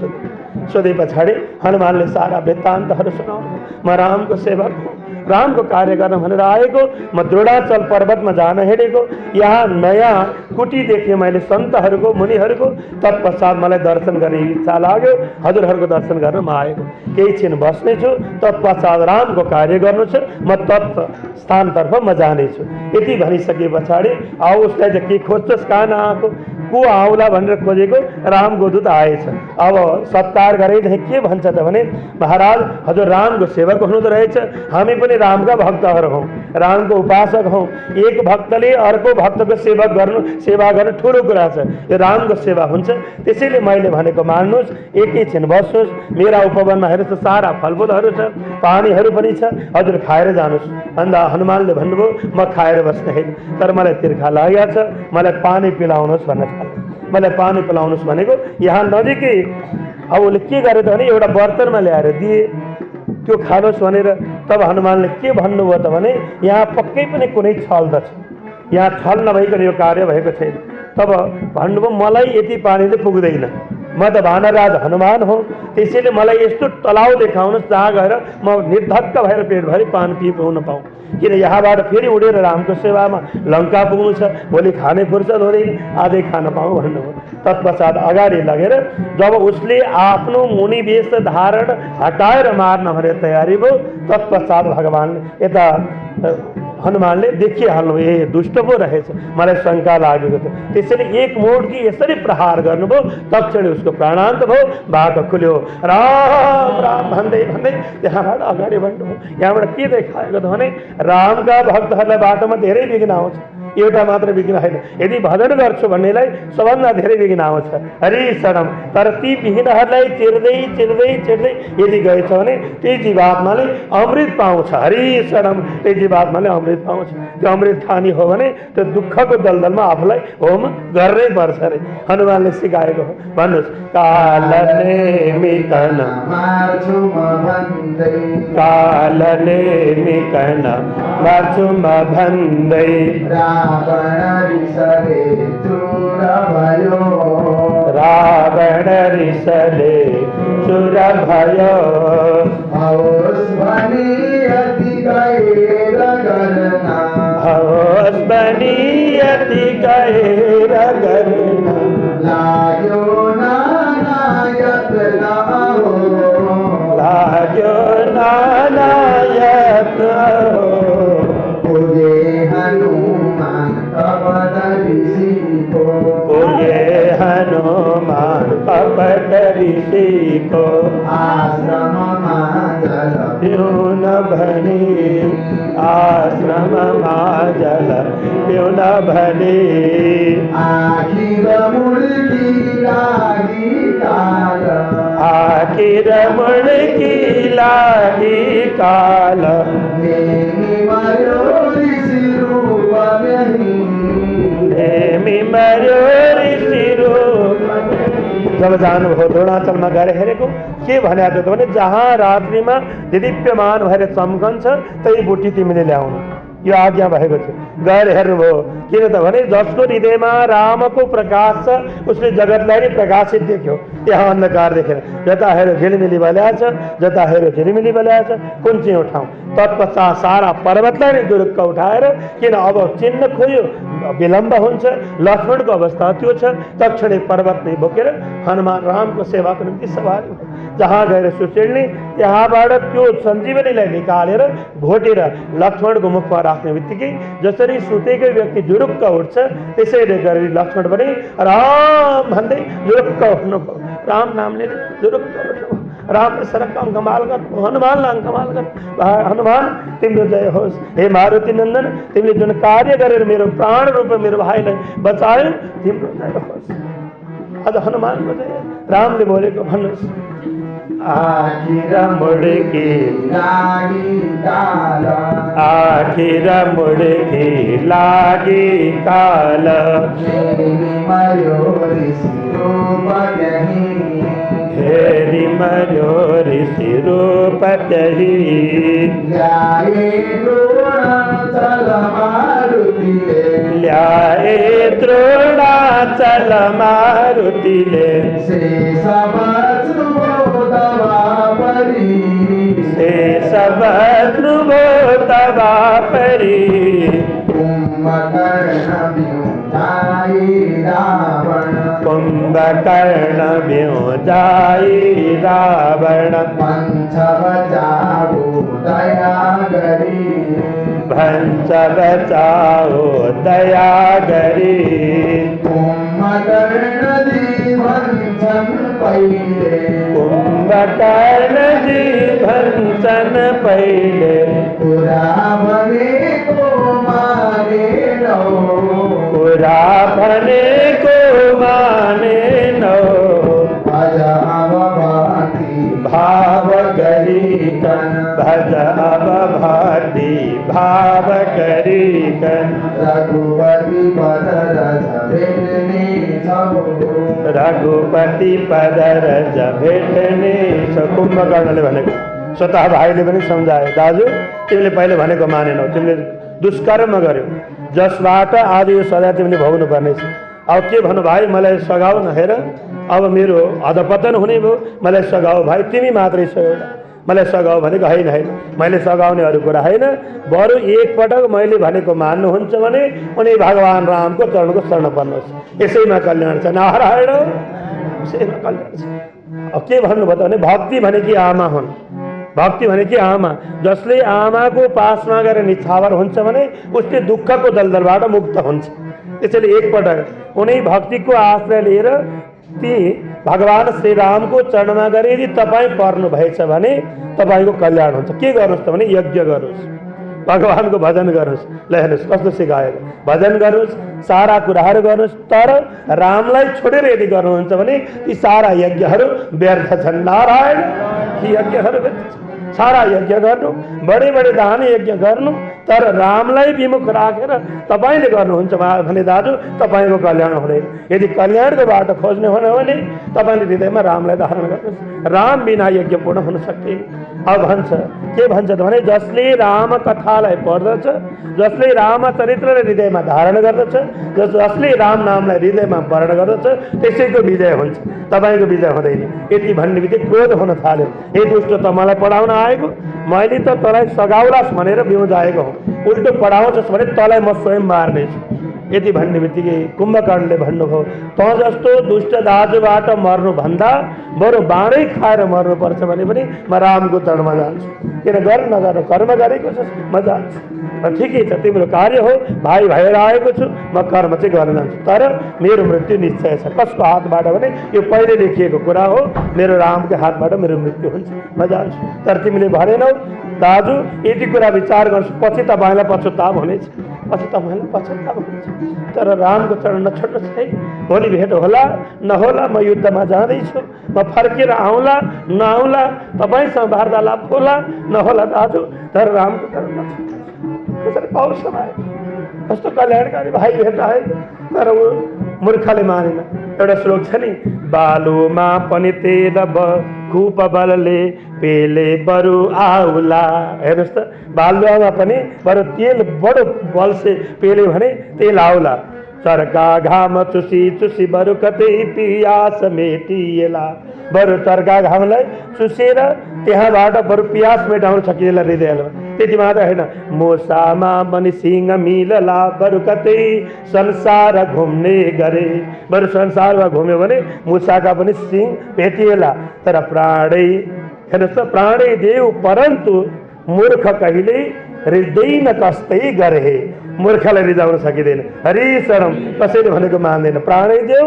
सोधे पछाडि हनुमानले सारा वृत्तान्तहरू सुनाउनु। म रामको सेवक हुँ, रामको कार्य गर्न भनेर आएको, म द्रोणाचल पर्वतमा जान हिँडेको, यहाँ नयाँ कुटी देखेँ मैले सन्तहरूको मुनिहरूको, तत्पश्चात मलाई दर्शन गर्ने इच्छा लाग्यो, हजुरहरूको दर्शन गर्न म आएको, केही छिन बस्नेछु, तत्पश्चात रामको कार्य गर्नु छ, म तत् स्थानतर्फ म जानेछु। यति भनिसके पछाडि आऊ उसलाई त के खोज्छस्, कहाँ नआएको, को आउला भनेर खोजेको रामको दूत आएछ। अब सत्कार गरेदेखि के भन्छ त भने, महाराज हजुर रामको सेवक हुनुहुँदो रहेछ, हामी पनि रामका भक्तहरू हौँ, रामको उपासक हौँ। एक भक्तले अर्को भक्तको सेवा गर्नु ठुलो कुरा छ, यो रामको सेवा हुन्छ। त्यसैले मैले भनेको मान्नुहोस्, एकैछिन बस्नुहोस्, मेरा उपवनमा हेर्नुहोस् सारा फलफुलहरू छ, पानीहरू पनि छ, हजुर खाएर जानुहोस्। अन्त हनुमानले भन्नुभयो म खाएर बस्ने होइन, तर मलाई तिर्खा लागेको छ, मलाई पानी पिलाउनुहोस् भन्न थाल्यो। मलाई पानी पिलाउनुहोस् भनेको यहाँ नजिकै। अब उसले के गर्यो त भने एउटा बर्तनमा ल्याएर दिए, त्यो खानुहोस् भनेर। तब हनुमानले के भन्नुभयो त भने, यहाँ पक्कै पनि कुनै छल छ, यहाँ छल नभइकन यो कार्य भएको छैन। तब भन्नुभयो मलाई यति पानीले पुग्दैन, म त वानरराज हनुमान हो, त्यसैले मलाई यस्तो तलाउ देखाउनुहोस् जहाँ गएर म निर्धक्क भएर पेटभरि पानी पिउन पाऊँ। किन यहाँबाट फेरि उडेर रामको सेवामा लङ्का पुग्नु छ, भोलि खाने फुर्सद हुँदैन, आधै खान पाऊँ भन्नुभयो। तत्पश्चात अगाडि लगेर जब उसले आफ्नो मुनिवेश धारण हटाएर मार्न भनेर तयारी भयो, तत्पश्चात भगवान्ले यता हनुमानले देखिहाल्नु, ए दुष्ट पो रहेछ, मलाई शङ्का लागेको थियो। त्यसैले एक मोडकी यसरी प्रहार गर्नुभयो, तक्षण उसको प्राणान्त भयो, बाटो खुल्यो। राम राम भन्दै भन्दै त्यहाँबाट अगाडि बढ्नुभयो। यहाँबाट के देखाएको त भने, रामका भक्तहरूलाई बाटोमा धेरै विघ्न आउँछ, एउटा मात्र विघ्न होइन, यदि भजन गर्छु भन्नेलाई सबभन्दा धेरै विघ्न आउँछ, हरिशरणम। तर ती विघ्नहरूलाई चिर्दै चिर्दै चिर्दै यदि गएछ भने त्यही जीवात्माले अमृत पाउँछ, हरिशरणम। त्यही जीवात्माले अमृत पाउँछ। त्यो अमृत खानी हो भने त्यो दुःखको दलदलमा आफूलाई होम गर्नै पर्छ अरे, हनुमानले सिकाएको हो। भन्नुहोस्, कालने मिकन मार्छु म भन्दै, कालने मिकन मार्छु म भन्दै, रावण रिसले चुर भयो, रावण रिसले चुर भयो। होस् भनी अति गएर गर्ना, होस् भनी अति गएर गर्ना, लाग्यो नाना यत्न हो, लाग्यो नाना यत्न हो। पुगे हनुमान कपट ऋषिको, पुगे हनुमान कपट ऋषिको, आश्रममा जल पिउन भनी, आश्रममा जल पिउन भनी। आखिर मुर्की लागि काल, आखिर मुर्की लागि काल, नेमी मर्यो ऋषि रूप मेही, नेमी मर्यो ऋषि रूप। जब जानुभयो द्रोणाचलमा गएर हेरेको के भनेको त भने, जहाँ रात्रिमा दिदीप्यमान भएर चम्कन्छ त्यही बुटी तिमीले ल्याउनु, यो आज्ञा भएको थियो। गएर हेर्नुभयो, किन त भने जसको हृदयमा रामको प्रकाश छ उसले जगतलाई नै प्रकाशित देख्यो। यहाँ अन्धकार देखेर जता हेऱ्यो झिलिमिली बल्याछ, जता हेऱ्यो झिलिमिली बल्याछ, कुन चाहिँ ठाउँ। तत्पश्चात सारा पर्वतलाई नै दुरुक्क उठाएर, किन अब चिन्ह खोज्यो विलम्ब हुन्छ, लक्ष्मणको अवस्था त्यो छ, तक्षणै पर्वत नै बोकेर हनुमान रामको सेवाको निम्ति सवारी भयो। जहाँ गएर सुचिड्ने त्यहाँबाट त्यो सञ्जीवनीलाई निकालेर घोटेर लक्ष्मणको मुखमा राख्ने बित्तिकै जसरी सुतेको व्यक्ति जुरुक्क उठ्छ त्यसैले गरी लक्ष्मण पनि राम भन्दै जुरुक्क उठ्नुभयो। राम नामले जुरुक्क उठ्नुभयो। रामले सरक्क अङ्कमाल गर्नु, हनुमानलाई अङ्कमाल गर्नु, हनुमान तिम्रो जय होस्, हे मारुति नन्दन, तिमीले जुन कार्य गरेर मेरो प्राण रूप मेरो भाइलाई बचायो तिम्रो जय होस्। आज हनुमानको जय। रामले बोलेको भन्नुहोस्, आखिर मुड़की लागी काल आखिर मुड़की लागी काल हेरी मयूरी सिरूप त्यही हेरी मयूरी सिरूप त्यही ल्याए द्रोणाचल मारुतिले ल्याए द्रोणाचल मारुतिले शेष बच्नु दवा परी शेष बच्नु दवा परी कुम्भकर्ण बिउताई रावण कुम्भकर्ण बिउताई रावण पंच बचाओ दया गरी भंस बचाओ दया गरी कुम्भकर्ण जी भंसन पहिले कुम्भकर्ण जी भंसन पहिले पुरा भने को माने नो पुरा भने को माने नो भज अब भाती भाव करीकन भज अब भाती भाव करीकन रघुपति पद रस भेटने छौ रघुपति पद रस भेटने छ कुम्भकर्णले भनेको स्वतः भाइले पनि सम्झायो दाजु तिमीले पहिले भनेको मानेनौ तिमीले दुष्कर्म गर्यौ जसबाट आज यो सदा तिमीले भोग्नु पर्नेछ अब के भन्नु भाइ मलाई सघाउ न हेर अब मेरो अधपतन हुने भयो मलाई सघाउ भाइ तिमी मात्रै छौ एउटा मलाई सघाउ भनेको होइन होइन मैले सघाउने अरू कुरा होइन बरु एकपटक मैले भनेको मान्नुहुन्छ भने उनी भगवान् रामको चरणको शरण पर्नुहोस् यसैमा कल्याण छ नारायण यसैमा कल्याण छ अब के भन्नुभयो भने भक्ति भनेकी आमा हुन् भक्ति भनेकी आमा जसले आमाको पासमा गएर निछावर हुन्छ भने उसले दुःखको दलदलबाट मुक्त हुन्छ त्यसैले एकपटक उनी भक्तिको आश्रय लिएर ती भगवान श्री रामको चरणमा गएर यदि तपाईँ पर्नु भएछ भने तपाईँको कल्याण हुन्छ के गर्नुहोस् त भने यज्ञ गर्नुहोस् भगवानको भजन गर्नुहोस् ल हेर्नुहोस् कस्तो सिकाएको भजन गर्नुहोस् सारा कुराहरू गर्नुहोस् तर रामलाई छोडेर यदि गर्नुहुन्छ भने ती सारा यज्ञहरू व्यर्थ छन् नारायण ती यज्ञहरू व्यर्थ छन् सारा यज्ञ गर्नु बडे बडे दान यज्ञ गर्नु तर रामलाई विमुख राखेर तपाईँले गर्नुहुन्छ भने दाजु तपाईँको कल्याण हुँदैन यदि कल्याणको बाटो खोज्ने हो भने तपाईँले हृदयमा रामलाई धारण गर्नुहोस् राम बिना यज्ञ पूर्ण हुन सक्दैन अब भन्छ के भन्छ त भने जसले राम कथालाई पढ्दछ जसले राम चरित्रलाई हृदयमा धारण गर्दछ जसले राम नामलाई हृदयमा वर्ण गर्दछ त्यसैको विजय हुन्छ तपाईँको विजय हुँदैन यति भन्ने बित्तिकै क्रोध हुन थाल्यो ए दुष्ट त मलाई पढाउन आएको मैले त तँलाई सघाउलास् भनेर बिउजाएको हो उल्टो पढाउँछस् भने तँलाई म स्वयं मार्नेछु यति भन्ने बित्तिकै कुम्भकर्णले भन्नुभयो तँ जस्तो दुष्ट दाजुबाट मर्नुभन्दा बरु बाँडै खाएर मर्नुपर्छ भने पनि म रामको चरणमा जान्छु किन गर्नु नगर्नु कर्म गरेको छस् म जान्छु ठिकै छ तिम्रो कार्य हो भाइ भएर आएको छु म कर्म चाहिँ गर्न जान्छु तर मेरो मृत्यु निश्चय छ कसको हातबाट भने यो पहिले लेखिएको कुरा हो मेरो रामको हातबाट मेरो मृत्यु हुन्छ म जान्छु तर तिमीले भनेनौ दाजु यति कुरा विचार गर्छु पछि तपाईँलाई पछुताप हुनेछ पछि तपाईँलाई पछुताप हुनेछ तर रामको चरण नछोड्नु है भोलि भेट होला नहोला म युद्धमा जाँदैछु म फर्केर आउँला नआउँला तपाईँसँग वार्तालाप होला नहोला दाजु तर रामको चरण नछोड्नु कसरी पाउँछ भाइ कस्तो कल्याणकारी भाइ भेट आए तर ऊ मूर्खले मानेन एउटा श्लोक छ नि बालुमा पनि तेल खुप बलले पेले बरु आउला हेर्नुहोस् त बालुवामा पनि बरु तेल बडो बलसे पेल्यो भने तेल आउला चर्का घाम चुसी चुसी बरु कतै पियास मेटिएला बरु चर्का घामलाई चुसेर त्यहाँबाट बरु पियास मेटाउन सकिएला हृदयमा त्यति मात्र होइन मोसामा पनि सिंह मिलला बरु कतै संसार घुम्ने गरे बरु संसारमा घुम्यो भने मुसाका पनि सिंह भेटिएला तर प्राणै हेर्नुहोस् त प्राणै देऊ परन्तु मूर्ख कहिले हृदय कस्तै गरे मूर्खलाई रिजाउन सकिँदैन हरि शरम कसैले भनेको मान्दैन प्राणै देऊ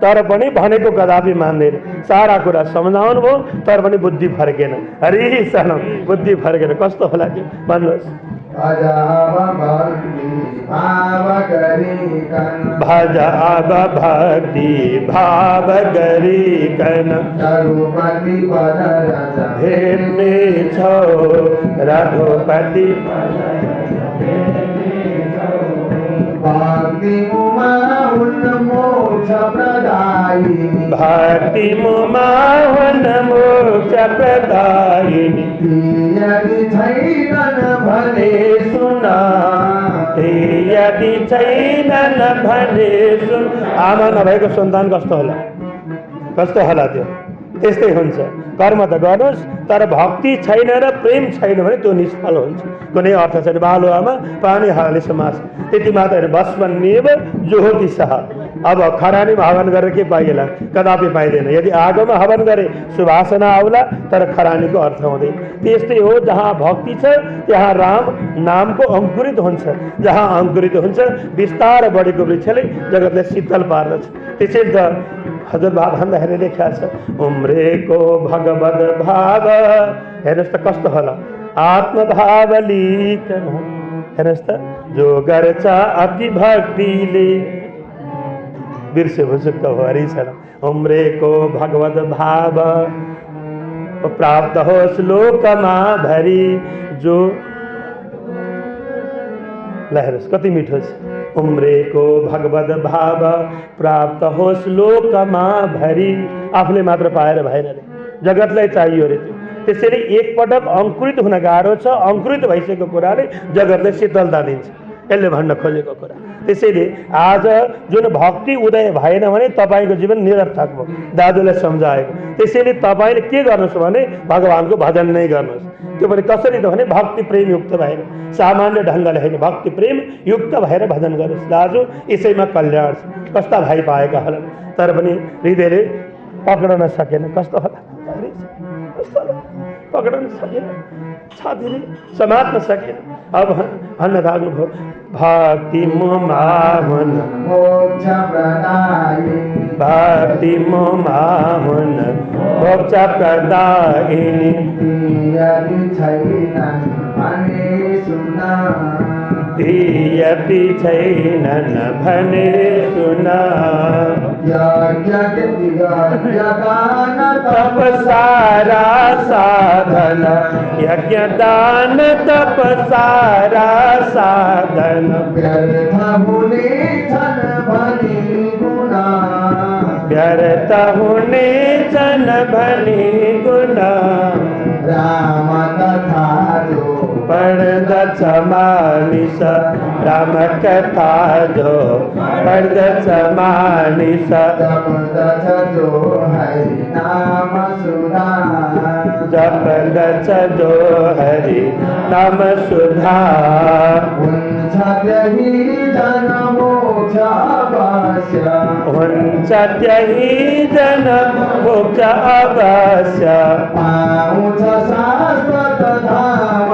तर पनि भनेको कदापि मान्दैन सारा कुरा सम्झाउनु भयो तर पनि बुद्धि फर्केन हरि शरम बुद्धि फर्केन कस्तो होला त्यो भन्नुहोस् भजाव भक्ति भाव गरिकन भज अब भक्ति भाव गरिकन रघुपति पद रज भेट्ने छौ रघुपति भक्ति मुमा उन्मोक्ष प्रदायिनी भक्ति मोहन मोक्ष प्रदायिनी यदि छैनन् भने सुना यदि छैनन् भने सुन। आमा नभएको सन्तान कस्तो होला त्यो त्यस्तै हुन्छ। कर्म त गर्नुहोस् तर भक्ति छैन र प्रेम छैन भने त्यो निष्फल हुन्छ, कुनै अर्थ छैन। बालो आमा पानी हाले समास त्यति मात्र होइन, भस्मन्येव जुहोति सह। अब खरानीमा हवन गरेर के पाइएला? कदापि पाइँदैन। यदि आगोमा हवन गरे सुवासना आउला तर खरानीको अर्थ हुँदैन। त्यस्तै हो, जहाँ भक्ति छ त्यहाँ राम नामको अङ्कुरित हुन्छ। जहाँ अङ्कुरित हुन्छ विस्तार बढेको वृक्षले जगतलाई शीतल पार्दछ। त्यसैले त हजुर बा भन्दाखेरि लेखा छ उम्रेको भगवत भाव। हेर्नुहोस् त कस्तो होला आत्मभाव लिकन। हेर्नुहोस् त जो गर्छ अति भक्तिले बिर्से भुसुक्क भरि छ। उम्रेको भगवत भाव प्राप्त होस् लोकमा भरि जो। ल हेर्नुहोस् कति मिठो छ। उम्रेको भगवत भाव प्राप्त होस् लोकमा भरि। आफूले मात्र पाएर भएन रे, जगतलाई चाहियो रे त्यो। त्यसैले एकपटक अङ्कुरित हुन गाह्रो छ। अङ्कुरित भइसकेको कुराले जगतलाई शीतलता दिन्छ, यसले भन्न खोजेको कुरा। त्यसैले आज जुन भक्ति उदय भएन भने तपाईँको जीवन निरर्थक भयो, दाजुले सम्झाएको। त्यसैले तपाईँले के गर्नुहोस् भने भगवानको भजन नै गर्नुहोस्। त्यो पनि कसरी त भने भक्ति प्रेम युक्त भएर, सामान्य ढङ्गले होइन, भक्ति प्रेम युक्त भएर भजन गर्नुहोस्। दाजु यसैमा कल्याण छ। कस्ता भाइ पाएका होला तर पनि हृदयले पक्रण सकेन। कस्तो होला पक्रण सकेन, छातीले समात्न सकेन। अब भन्न थाल्नुभयो भक्ति मोहन मोक्ष प्रदायिनी भक्ति मोहन मोक्ष प्रदायिनी यदि छैनन् भने सुन यदि छैनन् भने सुन। यज्ञदान तप सारा साधन यज्ञ दान तप सारा साधन व्यर्थ हुने छन् भनी गुना व्यर्थ हुने छन् भनी गुना। राम कथा जो पढ्दछ मानिस राम कथा जो पढ्दछ मानिस जपदछ जो हरि नाम सुधा जपदछ जो हरि नाम सुधा। हुन्छ त्यही जन मोक्ष अवश्य हुन्छ त्यही जन मोक्ष अवश्य पाउँछ शाश्वत धाम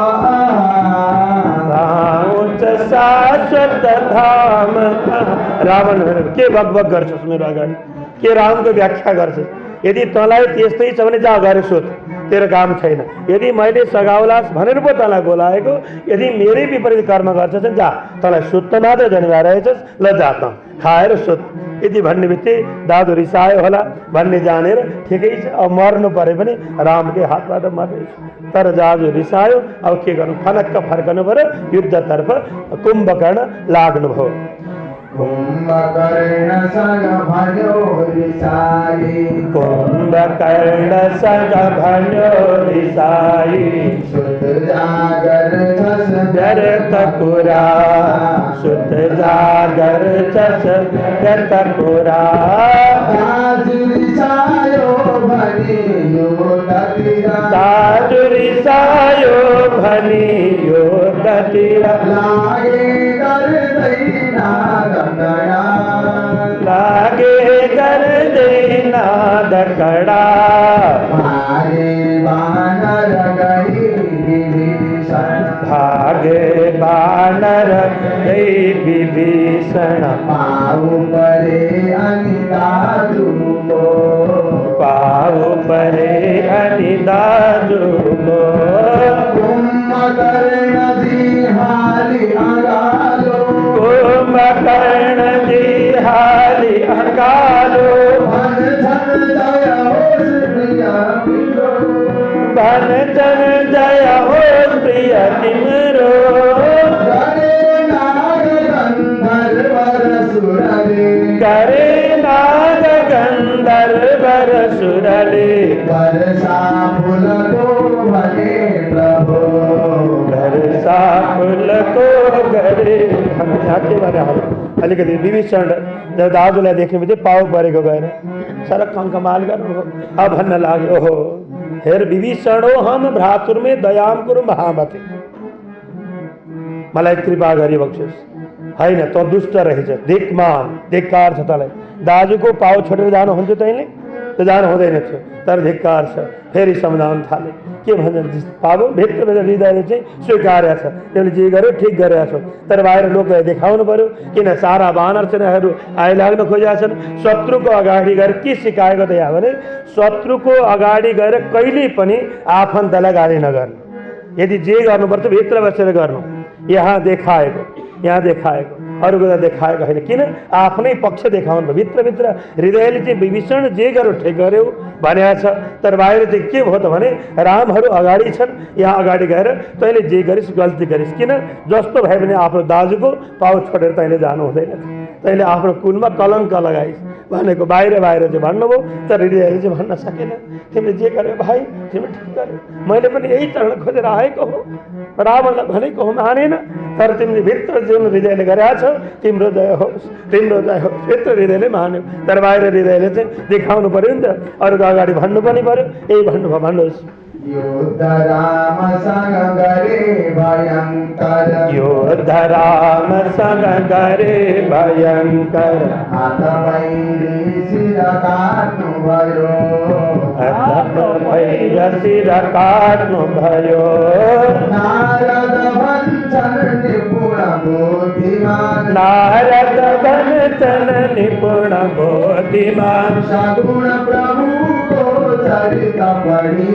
पाउँछ शाश्वत धाम। रावण के बकबक गर्छस् मेरो अगाडि, के रामको व्याख्या गर्छस्? यदि तँलाई त्यस्तै छ भने जा गएर सोध, तेरो काम छैन। यदि मैले सघाउलास भनेर पो तँलाई बोलाएको, यदि मेरै विपरीत कर्म गर्छस् भने जा, तँलाई सुत्त मात्र जन्माइरहेछस्, ल जा त खाएर सुत। यदि भन्ने बित्तिकै दाजु रिसायो होला भन्ने जानेर ठिकै छ, अब मर्नु परे पनि रामकै हातबाट मर्नेछ। तर दाजु रिसायो, अब के गर्नु, फनक्क फर्कनु पऱ्यो, युद्धतर्फ कुम्भकर्ण लाग्नुभयो। कुम्भकर्णसँग भन्यो रिसाई कुम्भकर्णसँग भन्यो रिसाई सुत जागर छस् व्यर्थ कुरा सुत जागर छस् व्यर्थ कुरा। दाजु रिसायो भनी यो दतिर दाजु रिसायो भनी यो दतिर लागे गर्दैन दगडा लागे गर्दैन दगडा। भागे बानर गई विभीषण भागे बानर गई विभीषण पाऊ परे अनि दाजुको पाऊ परे अनि दाजुको। कुम्भ कुंभकर्ण जी हाली अंगालो कुंभकर्ण जी हाली अंगालो मन धन जय हो प्रिय तिम्रो धन जन जय हो प्रिय तिम्रो करे नाग गंधर्व सुरले वर्षा फूल को भने प्रभु वर्षा फूल को गरे हम झाके बारे हम अलिकति विभीषण जब दाजुलाई देख्ने बित्तिकै पाउ परेको गएर सडक कमाल गर्नु अब भन्न लाग्यो ओहो हेर विभीषणो हम भ्रातुर्मे दयाम कुरु महामते मलाई कृपा गरी बक्सिस् हैन त दुष्ट रहेछ दिक्मान धिक्कार छ तलाई दाजुको पाउ छोडेर जानु हुन्छ तैँले त जानु हुँदैन थियो तर धिक्कार छ फेरि सम्झाउन थाले के भन्छन् बाबु भित्र हृदयले चाहिँ स्वीकार्या छ त्यसले जे गर्यो ठिक गरेका छौ तर बाहिर लोकलाई देखाउनु पर्यो किन सारा वानर सेनाहरू आइलाग्न खोजेका छन् शत्रुको अगाडि गएर के सिकाएको त यहाँ भने शत्रुको अगाडि गएर कहिल्यै पनि आफन्तलाई गाली नगर्नु यदि जे गर्नुपर्छ भित्र बसेर गर्नु यहाँ देखाएको अरू बेला देखाएको होइन किन आफ्नै पक्ष देखाउनु भित्रभित्र हृदयले चाहिँ विभीषण जे गर्यो ठिक गर्यो भनेको छ तर बाहिर चाहिँ के भयो त भने रामहरू अगाडि छन् यहाँ अगाडि गएर तैँले जे गरिस् गल्ती गरिस् किन जस्तो भयो भने आफ्नो दाजुको पाउ छोडेर तैँले जानु हुँदैन तैँले आफ्नो कुलमा कलङ्क लगाइस् भनेको बाहिर चाहिँ भन्नुभयो तर हृदयले चाहिँ भन्न सकेन तिमीले जे गर्यो भाइ तिमीले ठिक गर्यो मैले पनि यही चरण खोजेर आएको हो रावणलाई भनेको हो मानेन तर तिमीले भित्र जुन हृदयले गरेका छौ तिम्रो जय होस् भित्र हृदयले मान्यो तर बाहिर हृदयले चाहिँ देखाउनु पर्यो नि त अरूको अगाडि भन्नु पनि पर्यो यही भन्नुभयो भन्नुहोस् युद्ध रामसँग गरे भयंकर हात भैरी शिर काट्नु भयो नारद भन्छन् निपुण बुद्धिमान सगुण प्रभुको चरित पढी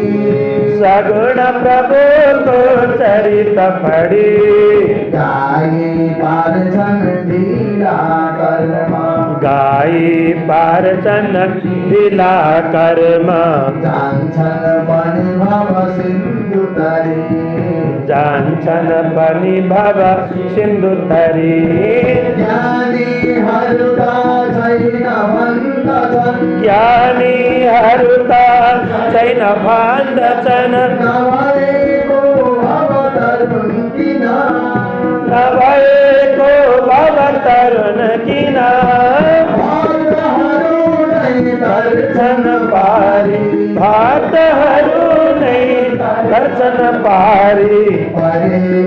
गाई पार्छन् ढिला कर्म जान्छन् पनि भव सिन्धु तरी ज्ञानीहरूका छैन भन्दछन् नभएको भवतरुण किन भक्तहरू नै दर्शन पारी परि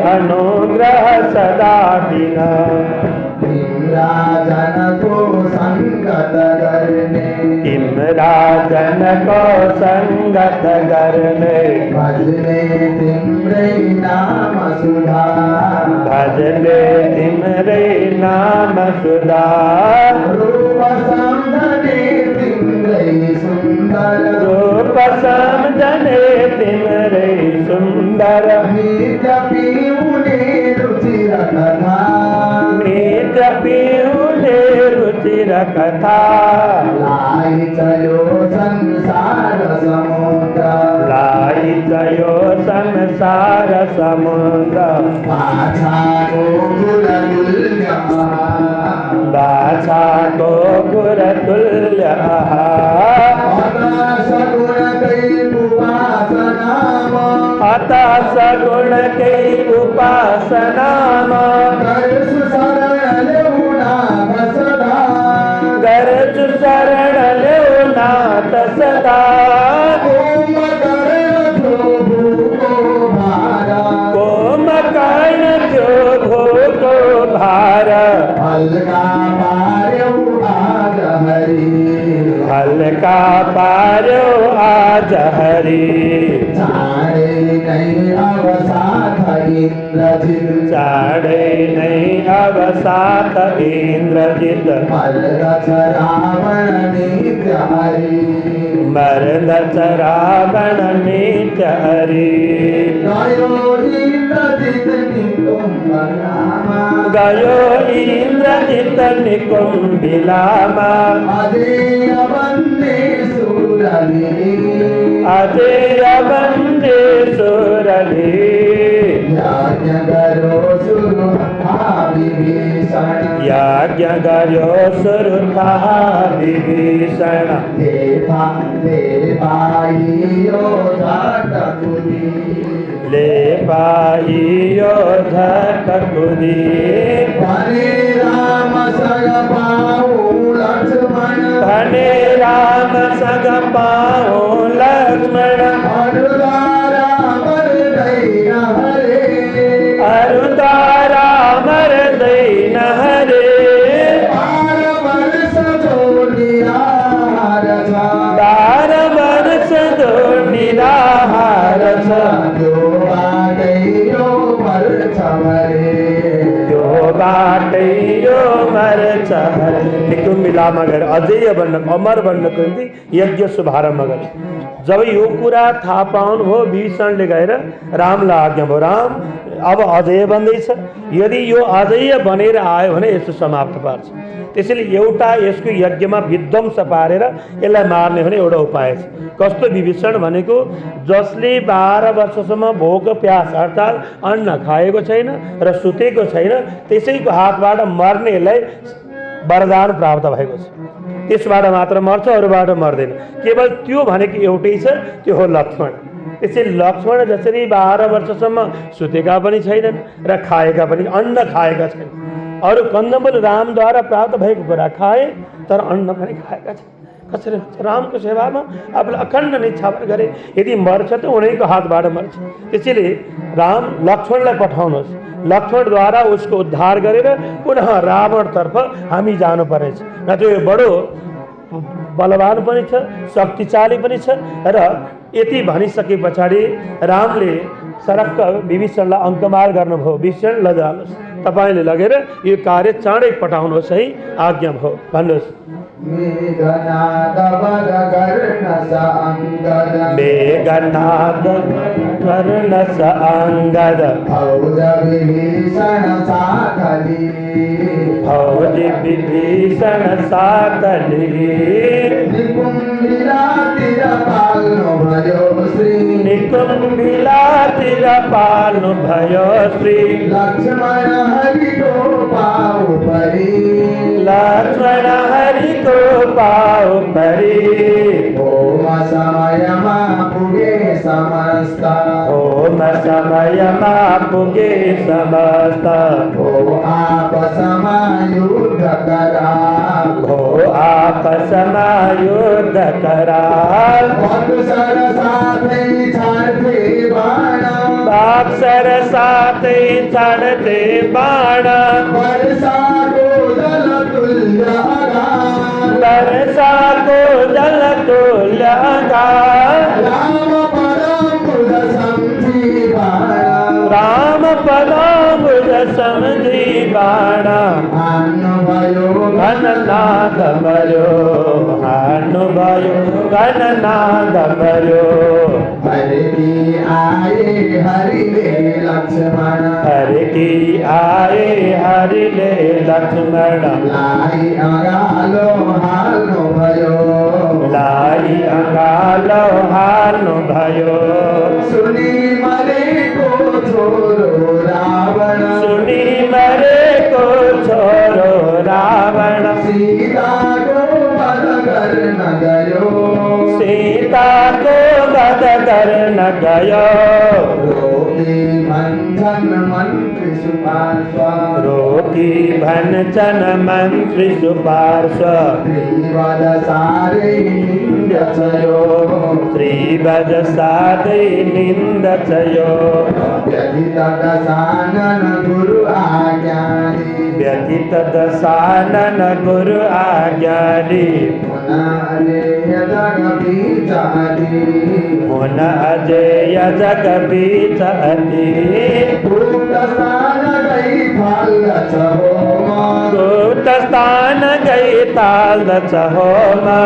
अनुग्रह सदा दिन इमराजनको संगत गर्ने भजने तिम्रै नाम सुधा रूप समझने तिम्रै सुन्दर नित्य पिउने रुचिर कथा लाई चयो संसार समुद्र बाछाको गुरतुल्य अतः सगुणकै उपासनामा गर्जु शरण लेउनाथ सदा कोमकर्ण जो भोगो भार हल्का पार्यो आज हरि इंद्रजित चढ़े नहीं अब सात इंद्रजित मरदच रावण नित्य हरि मरदच रावण नित्य हरि गयो इंद्रजित निकुंभ रामा गयो इंद्रजित निकुंभिलामा अजेय वन्दे सुरली अजेय वन्दे सुरली याज्ञ करो सुरु विभीषण याज्ञ करो सुरथा विभीषण ले पाइयो झटकुदी ले पाइयो झटकुदी भने राम सग पाऊ लक्ष्मण भने राम सग पाऊ लक्ष्मण अनुदारा मरदै हरे अरुदारा मरदै हरे पार वर्ष जोड़ियार छ बार वर्ष दो निराहार छ जो बाटै यो मर्छ हरे यो बाटै यो मर्छ हरे निकुम्भिलामा गएर अजेय बन्न अमर बन्नको निम्ति यज्ञ शुभारम्भ गरे जब यो कुरा थाहा पाउनुभयो विभीषणले गएर रामलाई आज्ञा भयो राम अब अजेय बन्दैछ यदि यो अजेय बनेर आयो भने यसो समाप्त पार्छ त्यसैले एउटा यसको यज्ञमा विध्वंस पारेर यसलाई मार्ने भने एउटा उपाय छ कस्तो विभीषण भनेको जसले 12 वर्षसम्म भोक प्यास अर्थात् अन्न खाएको छैन र सुतेको छैन त्यसैको हातबाट मर्नेलाई वरदान प्राप्त भएको छ त्यसबाट मात्र मर्छ अरूबाट मर्दैन केवल त्यो भनेको एउटै छ त्यो हो लक्ष्मण त्यसैले लक्ष्मण जसरी 12 वर्षसम्म सुतेका पनि छैनन् र खाएका पनि अन्न खाएका छैनन् अरू कन्दमूल रामद्वारा प्राप्त भएको कुरा खाए तर अन्न पनि खाएका छन् कसरी रामको सेवामा आफूले अखण्ड निष्ठावर गरे यदि मर्छ त उनीको हातबाट मर्छ त्यसैले राम लक्ष्मणलाई पठाउनुहोस् लक्ष्मणद्वारा उसको उद्धार गरेर पुनः रावणतर्फ हामी जानुपर्नेछ नत्र यो बडो बलवान पनि छ शक्तिशाली पनि छ र यति भनिसके पछाडि रामले सरक्क विभीषणलाई अङ्कमार गर्नुभयो विभीषण लजाल्नुहोस् तपाईँले लगेर यो कार्य चाँडै पठाउनुहोस् है आज्ञा भयो भन्नुहोस् मेघनाद वद कर्णस अंगद मेघनाद कर्णस अंगद फौज विभीषण साथली फौज विभीषण साथली निकुंभिला तिर पाल्नु भयो श्री निकुंभिला तिर पाल्नु भयो श्री लक्ष्मण हरिको पाउ परी लक्ष्मण हरिको पाउ परी ओम समयमा पुगे समस्त ओम समयमा पुगे समस्त ओ आपसमा युद्ध करा ओ आपसमा युद्ध करा अक्षर साथै छाड्थे बाण अक्षर साथै छाड्थे बाण वर्षाको जल तुल्य आगार वर्षाको जल तुल्य आगार राम परम समझी बाण राम पदाम्बुज समझी बाण भानु भयो घननाद मर्यो भानु भयो घननाद मर्यो हरि की आए हरिले लक्ष्मण हरि की आए हरिले लक्ष्मण लाई अगालो हाल्नु भयो लाई अगालो हाल्नु भयो सुनि मरेको छोरो रावण सुनि मरेको छोरो रावण सीताको वध गर्न गयो सीताको वध गर्न गयो रोकी भन्छन् मन्त्री सुपार्श्व रोकी भन्छन् मन्त्री सुपार्श्व त्रिवद सारै निन्द्यचयो त्रिवद साधै निन्दचयो व्यथित दशानन गुरु आज्ञानी व्यथित दशानन गुरु आज्ञानी पुनः मुन अजय जग बीच अति गुप्त स्थान गई ताल चहोमा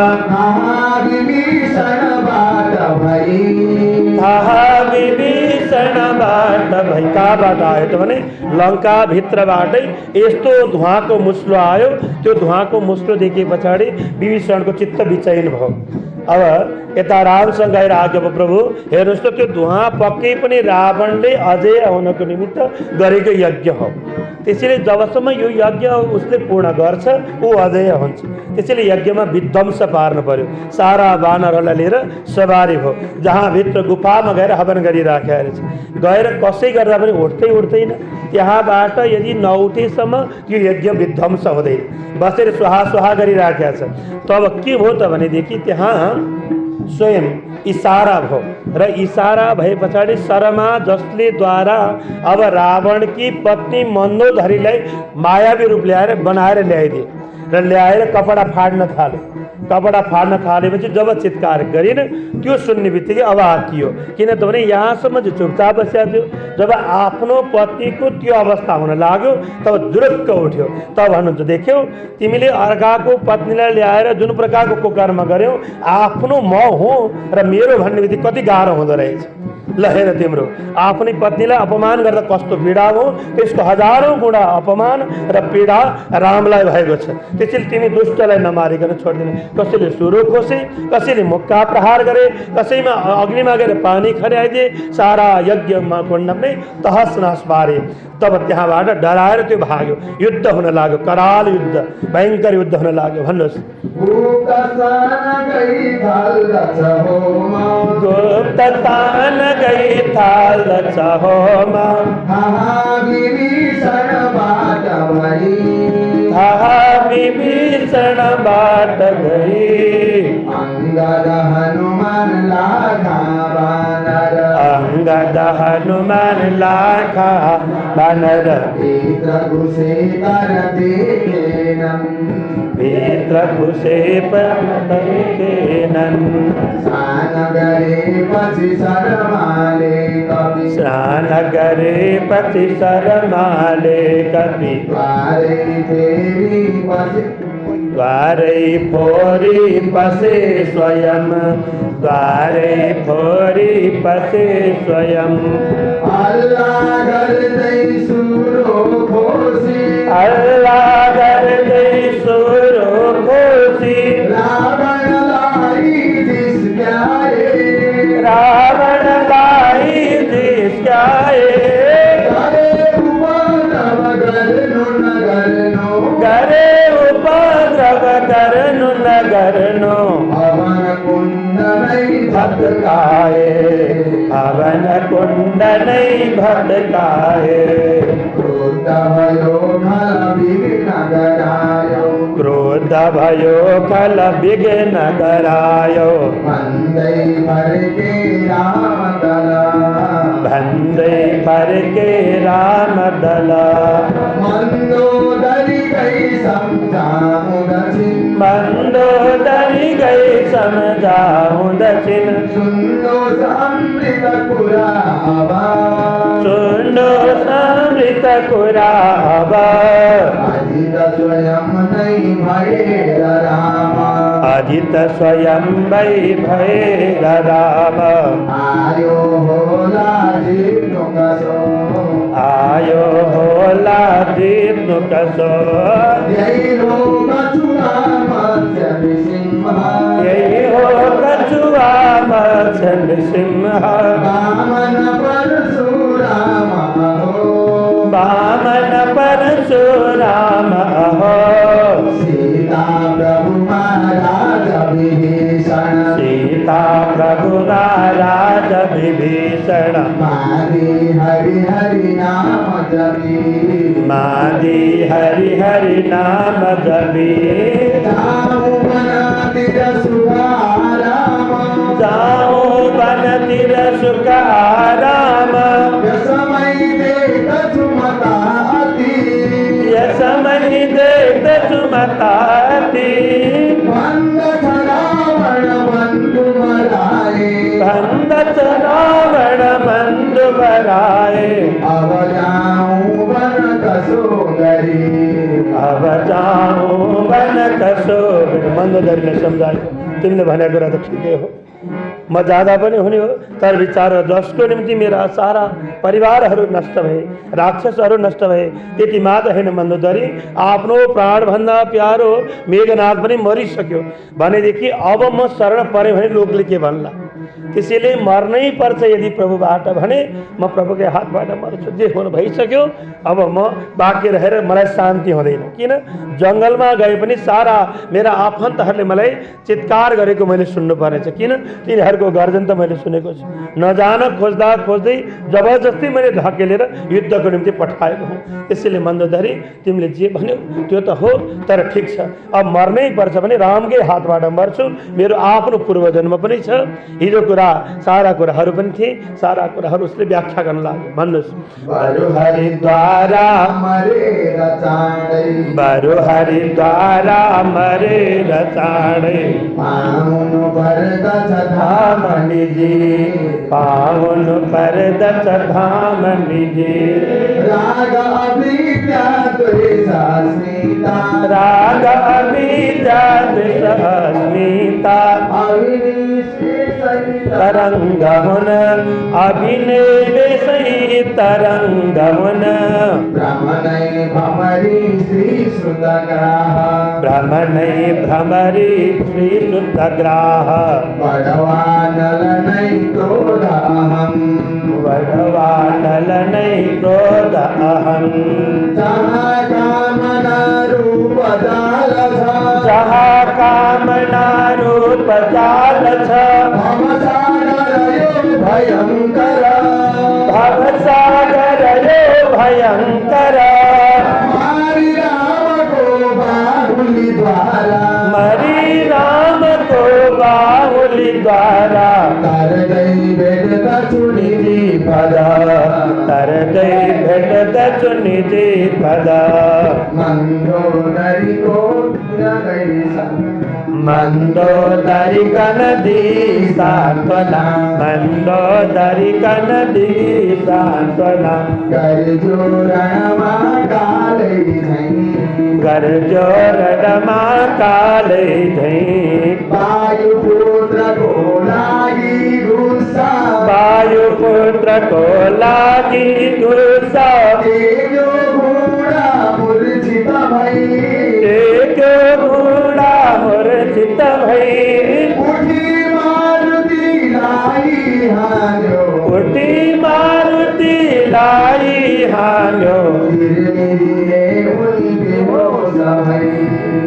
विभीषण बाट भई का बाट आयो त भने लंका भित्रबाटै यस्तो धुवाको मुस्लो आयो। त्यो धुवाको मुस्लो देखे पछाडि विभीषणको चित्त विचयन भयो। अब यता रामसँग गएर आज्ञा प्रभु हेर्नुहोस् त त्यो धुवा पक्कै पनि रावणले अजय हुनको निमित्त गरेको यज्ञ हो। त्यसैले जबसम्म यो यज्ञ उसले पूर्ण गर्छ ऊ अजय हुन्छ। त्यसैले यज्ञमा विध्वंस पार्नु पर्यो। सारा वानरहरूलाई लिएर सवारी भयो। जहाँ भित्र गुफामा गएर हवन गरिराखेको छ। गएर कसै गर्दा पनि उठ्दैन। त्यहाँबाट यदि नउठेसम्म यो यज्ञ विध्वंस हुँदैन। बसेर सुहा सुहा गरिराखेको छ। तब के भयो त भनेदेखि त्यहाँ स्वयं इशारा भयो र इशारा भए पछाडि शर्मा जसले द्वारा अब रावणकी पत्नी मन्दोदरीलाई मायावी रूप ल्याएर बनाएर ल्याइदिए र ल्याएर कपडा फाड्न थाले। कपडा फाड्न थालेपछि जब चित्कार गरिन् त्यो सुन्ने बित्तिकै अब आत्तियो। किनभने यहाँसम्म जो चुपचाप बसेको थियो जब आफ्नो पत्नीको त्यो अवस्था हुन लाग्यो तब जुरुक्क उठ्यो। तब भन्नुहुन्छ देख्यौ तिमीले अर्काको पत्नीलाई ल्याएर जुन प्रकारको कुकर्म गर्यौ आफ्नो म हो र मेरो भन्ने बित्तिकै कति गाह्रो हुँदो रहेछ। ल हेर तिम्रो आफ्नै पत्नीलाई अपमान गर्दा कस्तो पीडा हो त्यसको हजारौं गुणा अपमान र पीडा रामलाई भएको छ। त्यसैले तिमी दुष्टलाई नमारिकन छोड्दिन। कसैले सुरो खोसे, कसैले मुक्का प्रहार गरे, कसैमा अग्निमा गएर पानी खर्याइदिए, सारा यज्ञमा कुण्डम नै तहस नहस पारे। तब त्यहाँबाट डराएर त्यो भाग्यो। युद्ध हुन लाग्यो, कराल युद्ध, भयंकर युद्ध हुन लाग्यो। भन्नुहोस् गुप्ततान गई थाल चहोमा विभीषण बाट गई अंगद हनुमान लाखा बानर भीतर घुसे पर देखेनन सान गरे पति शरमाले कवि द्वारे फोरी पसे स्वयं अल्लाह घर दई सुरो खोसी रावण लाई दिस क्याए करे उपद्रव करनु नगरनो हवन कुंड नहीं भटकाए क्रोध भयो खल विघ्न गरायो भंदै भर के राम दला मंदोदरी गई समझाऊं दक्षिण सुनो समृत कुराबा अजित स्वयं भय राम आयो होला जीवनु कसो यही हो कछुआ मत्स्य नृसिंह वामन परशुराम हो सीता प्रभु महाराज विभीषण मादी हरि हरि नाम जपी जाओ बन तिर सुख आराम समय देख सुमताती बच रावण मंद बराए अब जाऊं वन कसोगरी अब जाऊं वन कसो मन्दोदरीले सम्झायो तिमीले भनेको कुरा त ठिकै हो म जाँदा पनि हुने हो तर विचार जसको निम्ति मेरा सारा परिवारहरू नष्ट भए राक्षसहरू नष्ट भए त्यति मात्र होइन मन्दोदरी आफ्नो प्राणभन्दा प्यारो मेघनाथ पनि मरिसक्यो भनेदेखि अब म शरण परेँ भने लोकले के भन्ला त्यसैले मर्नै पर्छ यदि प्रभुबाट भने म प्रभुकै हातबाट मर्छु जे हुनु भइसक्यो अब म बाँकी रहेर मलाई शान्ति हुँदैन किन जङ्गलमा गए पनि सारा मेरा आफन्तहरूले मलाई चित्कार गरेको मैले सुन्नु परेछ किन तिनीहरूको गर्जन त मैले सुनेको छु नजान खोज्दा खोज्दै जबरजस्ती मैले धकेलेर युद्धको निम्ति पठाएको हुँ त्यसैले मन्दोदरी तिमीले जे भन्यौ त्यो त हो तर ठिक छ अब मर्नै पर्छ भने रामकै हातबाट मर्छु मेरो आफ्नो पूर्वजन्म पनि छ हिजो कुरा सारा कुराहरू पनि थिए सारा कुराहरू उसले व्याख्या गर्न लाग्यो भन्नुहोस् बरु हरिद्वारा मरेर चाँडै बरु हरिद्वारा मरेर चाँडै पाउनु पर्दछ धाम निजी पाउनु पर्दछ धाम निजी राग अविद्या द्वेषा स्मिता राग अविद्या द्वेषा स्मिता तरंग हुन अभिनय सही तरंग हुन ब्रह्मणै भमरी श्री सुन्दग्राह ब्रह्मणै भ्रमरी श्री शुद्धग्राह वडवानलनै क्रोध अहम् वडवानलनै क्रोध अहम् जहाँ कामना रूप जाल छ जहाँ कामना रूप जाल छ भवसागर यो भयंकर भवसागर यो भयंकर हरि राम को बाहुली द्वारा मरी राम को बाहुली द्वारा तर गई भेटता चुनिजी पद तर गई भेटत चुनिजी पद मंदोदरी को गई मंदोदरी कन दी सांत्वना मंदोदरी कन दी सांत्वना कर जोरणमा कालै झैं घर जोरणमा कालै झैं वायुपुत्र को लागी गुस्सा वायुपुत्र को लागी गुस्सा तेजो घोड़ा मूर्छित भई एक घोड़ा मूर्छित भई उठी मारुति लाई हान्यो उठी मारुति लाई हान्यो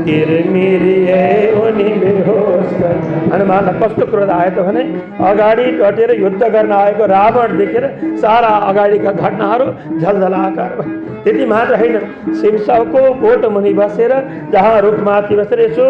तिरमिरिए उनी बेहोस भई हनुमानलाई कस्तो क्रोध आयो त भने अगाडि डटेर युद्ध गर्न आएको रावण देखेर सारा अगाडिका घटनाहरू झलझलाकार भए त्यति मात्र होइन शिवसाउको बोट मुनि बसेर जहाँ रुखमाथि बसेर यसो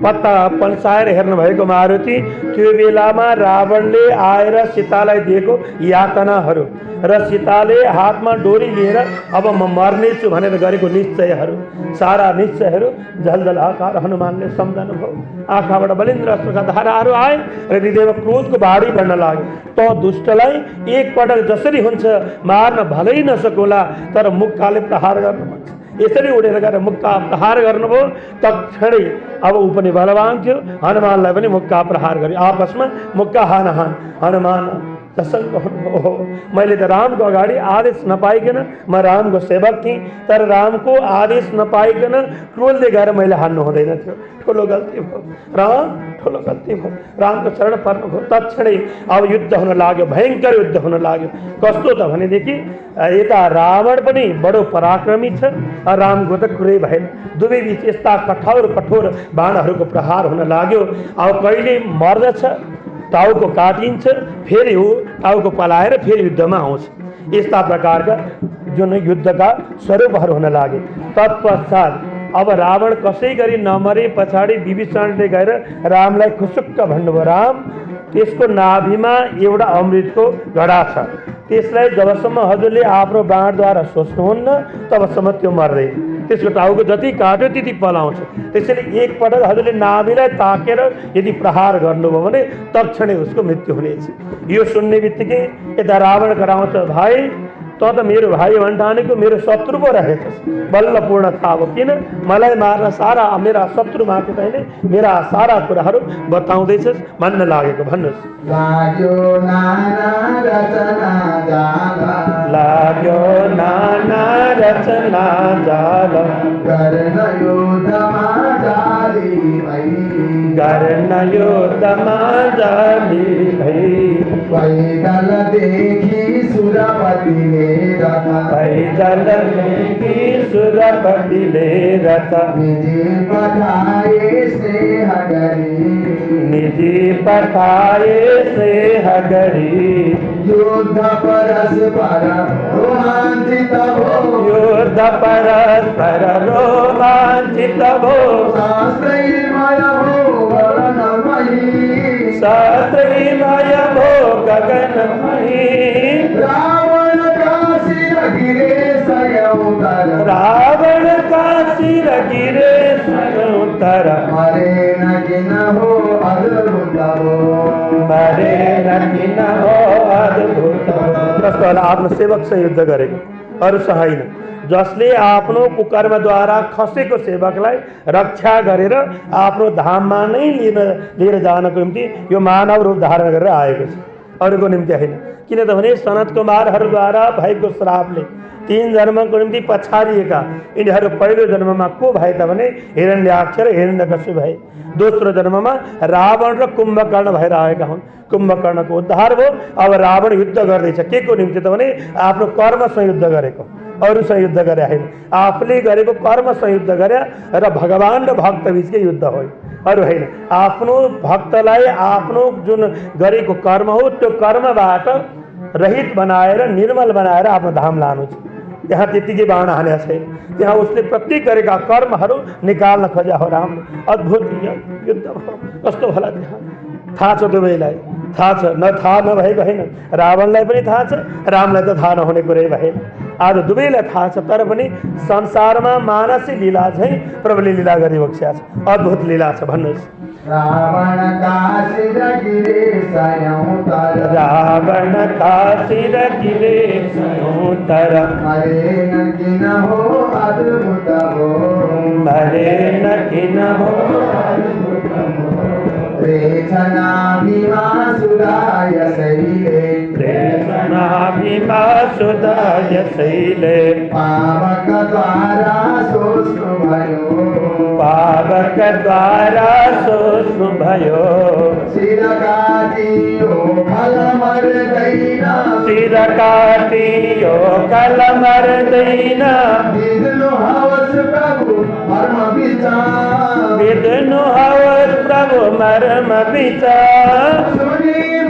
पत्ता पन्साएर हेर्नु भएको मारुति त्यो बेलामा रावणले आएर सीतालाई दिएको यातनाहरू र सीताले हातमा डोरी लिएर अब म मर्नेछु भनेर गरेको निश्चयहरू सारा निश्चयहरू झलझलाकार हनुमानले सम्झनु भयो आँखाबाट बलिन्द्र अश्रुका धाराहरू आए र हृदयमा क्रोधको बाढी बढ्न लाग्यो त दुष्टलाई एकपटक जसरी हुन्छ मार्न भलै नसकोला तर मुक्काले प्रहार गर्न मन छ यसरी उडेर गएर मुक्का प्रहार गर्नुभयो तत्क्षणै अब ऊ पनि बलवान थियो हनुमानलाई पनि मुक्का प्रहार गर्यो आपसमा मुक्का हानाहान हनुमान प्रसन्न हुनुभयो मैले त रामको अगाडि आदेश नपाइकन म रामको सेवक थिएँ तर रामको आदेश नपाइकन क्रोधले गएर मैले हान्नु हुँदैन थियो ठुलो गल्ती भयो राम ठुलो गल्ती भयो रामको शरण पर्नुभयो तत्क्षणै अब युद्ध हुन लाग्यो भयङ्कर युद्ध हुन लाग्यो कस्तो त भनेदेखि यता रावण पनि बडो पराक्रमी छ रामको त कुरै भएन दुवै बिच यस्ता कठोर बाणहरूको प्रहार हुन लाग्यो अब कहिले मर्दछ टाउको काटिन्छ फेरि ऊ टाउको पलाएर फेरि युद्धमा आउँछ यस्ता प्रकारका जुन युद्धका स्वरूपहरू हुन लागे तत्पश्चात अब रावण कसै गरी नमरे पछाडि विभीषणले गएर रामलाई खुसुक्क भन्नुभयो, राम त्यसको नाभिमा एउटा अमृतको घडा छ, त्यसलाई जबसम्म हजुरले आफ्नो बाणद्वारा सोच्नुहुन्न तबसम्म त्यो मर्दैन, त्यसको टाउको जति काट्यो त्यति पलाउँछ। त्यसैले एकपटक हजुरले नाभिलाई ताकेर यदि प्रहार गर्नुभयो भने तत्क्षणै उसको मृत्यु हुनेछ। यो सुन्ने बित्तिकै यता रावण कराउँछ, भाइ त त मेरो भाइ भन्ठानेको मेरो शत्रु पो रहेछस्। बल्ल पूर्ण थाहा भयो, किन मलाई मार्न सारा मेरा शत्रु माथि त होइन मेरा सारा कुराहरू बताउँदैछस् भन्न लागेको। भन्नुहोस्। लाग्यो नाना रचना जाला, लाग्यो नाना रचना जाल, गर्न युद्धमा जाली भई, गर्न युद्धमा जाली भई, पैदल देखि सुरपतिले रथ, पैदल देखि सुरपतिले रथ, निजी पठाए स्नेह गरी, निजी पठाए स्नेह गरी, युद्ध परस्पर रोमाञ्चित भो, युद्ध परस्पर रोमाञ्चित भो, शास्त्रैमय भो वर्णमयी, शास्त्रैमय भो गगनमयी, रावण का शिर गिरे सयौतर, रावण का सिर गिरे सयौतर, मरे न किन हो अद्भुत हो, मरे न किन हो अद्भुत हो। आफ्नो सेवकसँग युद्ध गरेको, अरूसँग होइन। जसले आफ्नो कुकर्मद्वारा खसेको सेवकलाई रक्षा गरेर आफ्नो धाममा नै लिएर जानको निम्ति यो मानव रूप धारण गरेर आएको छ, अरूको निम्ति होइन। किन त भने सनत कुमारहरूद्वारा भएको श्रापले 3 जन्मको निम्ति पछाडिएका यिनीहरू पहिलो जन्ममा को भए त भने हिरण्याक्ष र हिरण्यकश्यप भए। दोस्रो जन्ममा रावण र कुम्भकर्ण भएर आएका हुन्। कुम्भकर्णको उद्धार भयो। अब रावण युद्ध गर्दैछ, के को निम्ति त भने आफ्नो कर्मसँग युद्ध गरेको, अरूसँग युद्ध गरे होइन। आफूले गरेको कर्मसँग युद्ध गरे र भगवान र भक्त बिचकै युद्ध हो, अरू होइन। आफ्नो भक्तलाई आफ्नो जुन गरेको कर्म हो त्यो कर्मबाट रहित बनाएर निर्मल बनाएर आफ्नो धाम लानु छ। त्यहाँ त्यतिकै बाण हानेको छैन, त्यहाँ उसले प्रत्येक गरेका कर्महरू निकाल्न खोजा हो रामले। अद्भुत युद्ध भयो। कस्तो होला त्यहाँ थाहा छ, दुवैलाई थाहा छ। थाहा नभएको होइन, रावणलाई पनि थाहा छ, रामलाई त थाहा नहुने कुरै भएन। आज दुवैलाई थाहा छ, तर पनि संसारमा मानसी लीला चाहिँ प्रभुले लीला गरिबक्स्या छ, अद्भुत लीला छ। भन्नुहोस्। रावण का शिर गिरे सयौतर, रावण का शिर गिरे सयौतर, मरे न किन हो अद्भुत हो, मरे न किन हो अद्भुत हो। प्रेषणाभिमासुराय शैले, प्रेषणाभिमासुराय शैले, पावकद्वारा सोष्णु भयो, पावकद्वारा सोष्णु भयो। शिर काटियो खल मर्दैन, शिर काटियो खल मर्दैन, विद्नु हवस प्रभु मर्म विचार, विद्नु हवस प्रभु मर्म विचार, सुनिए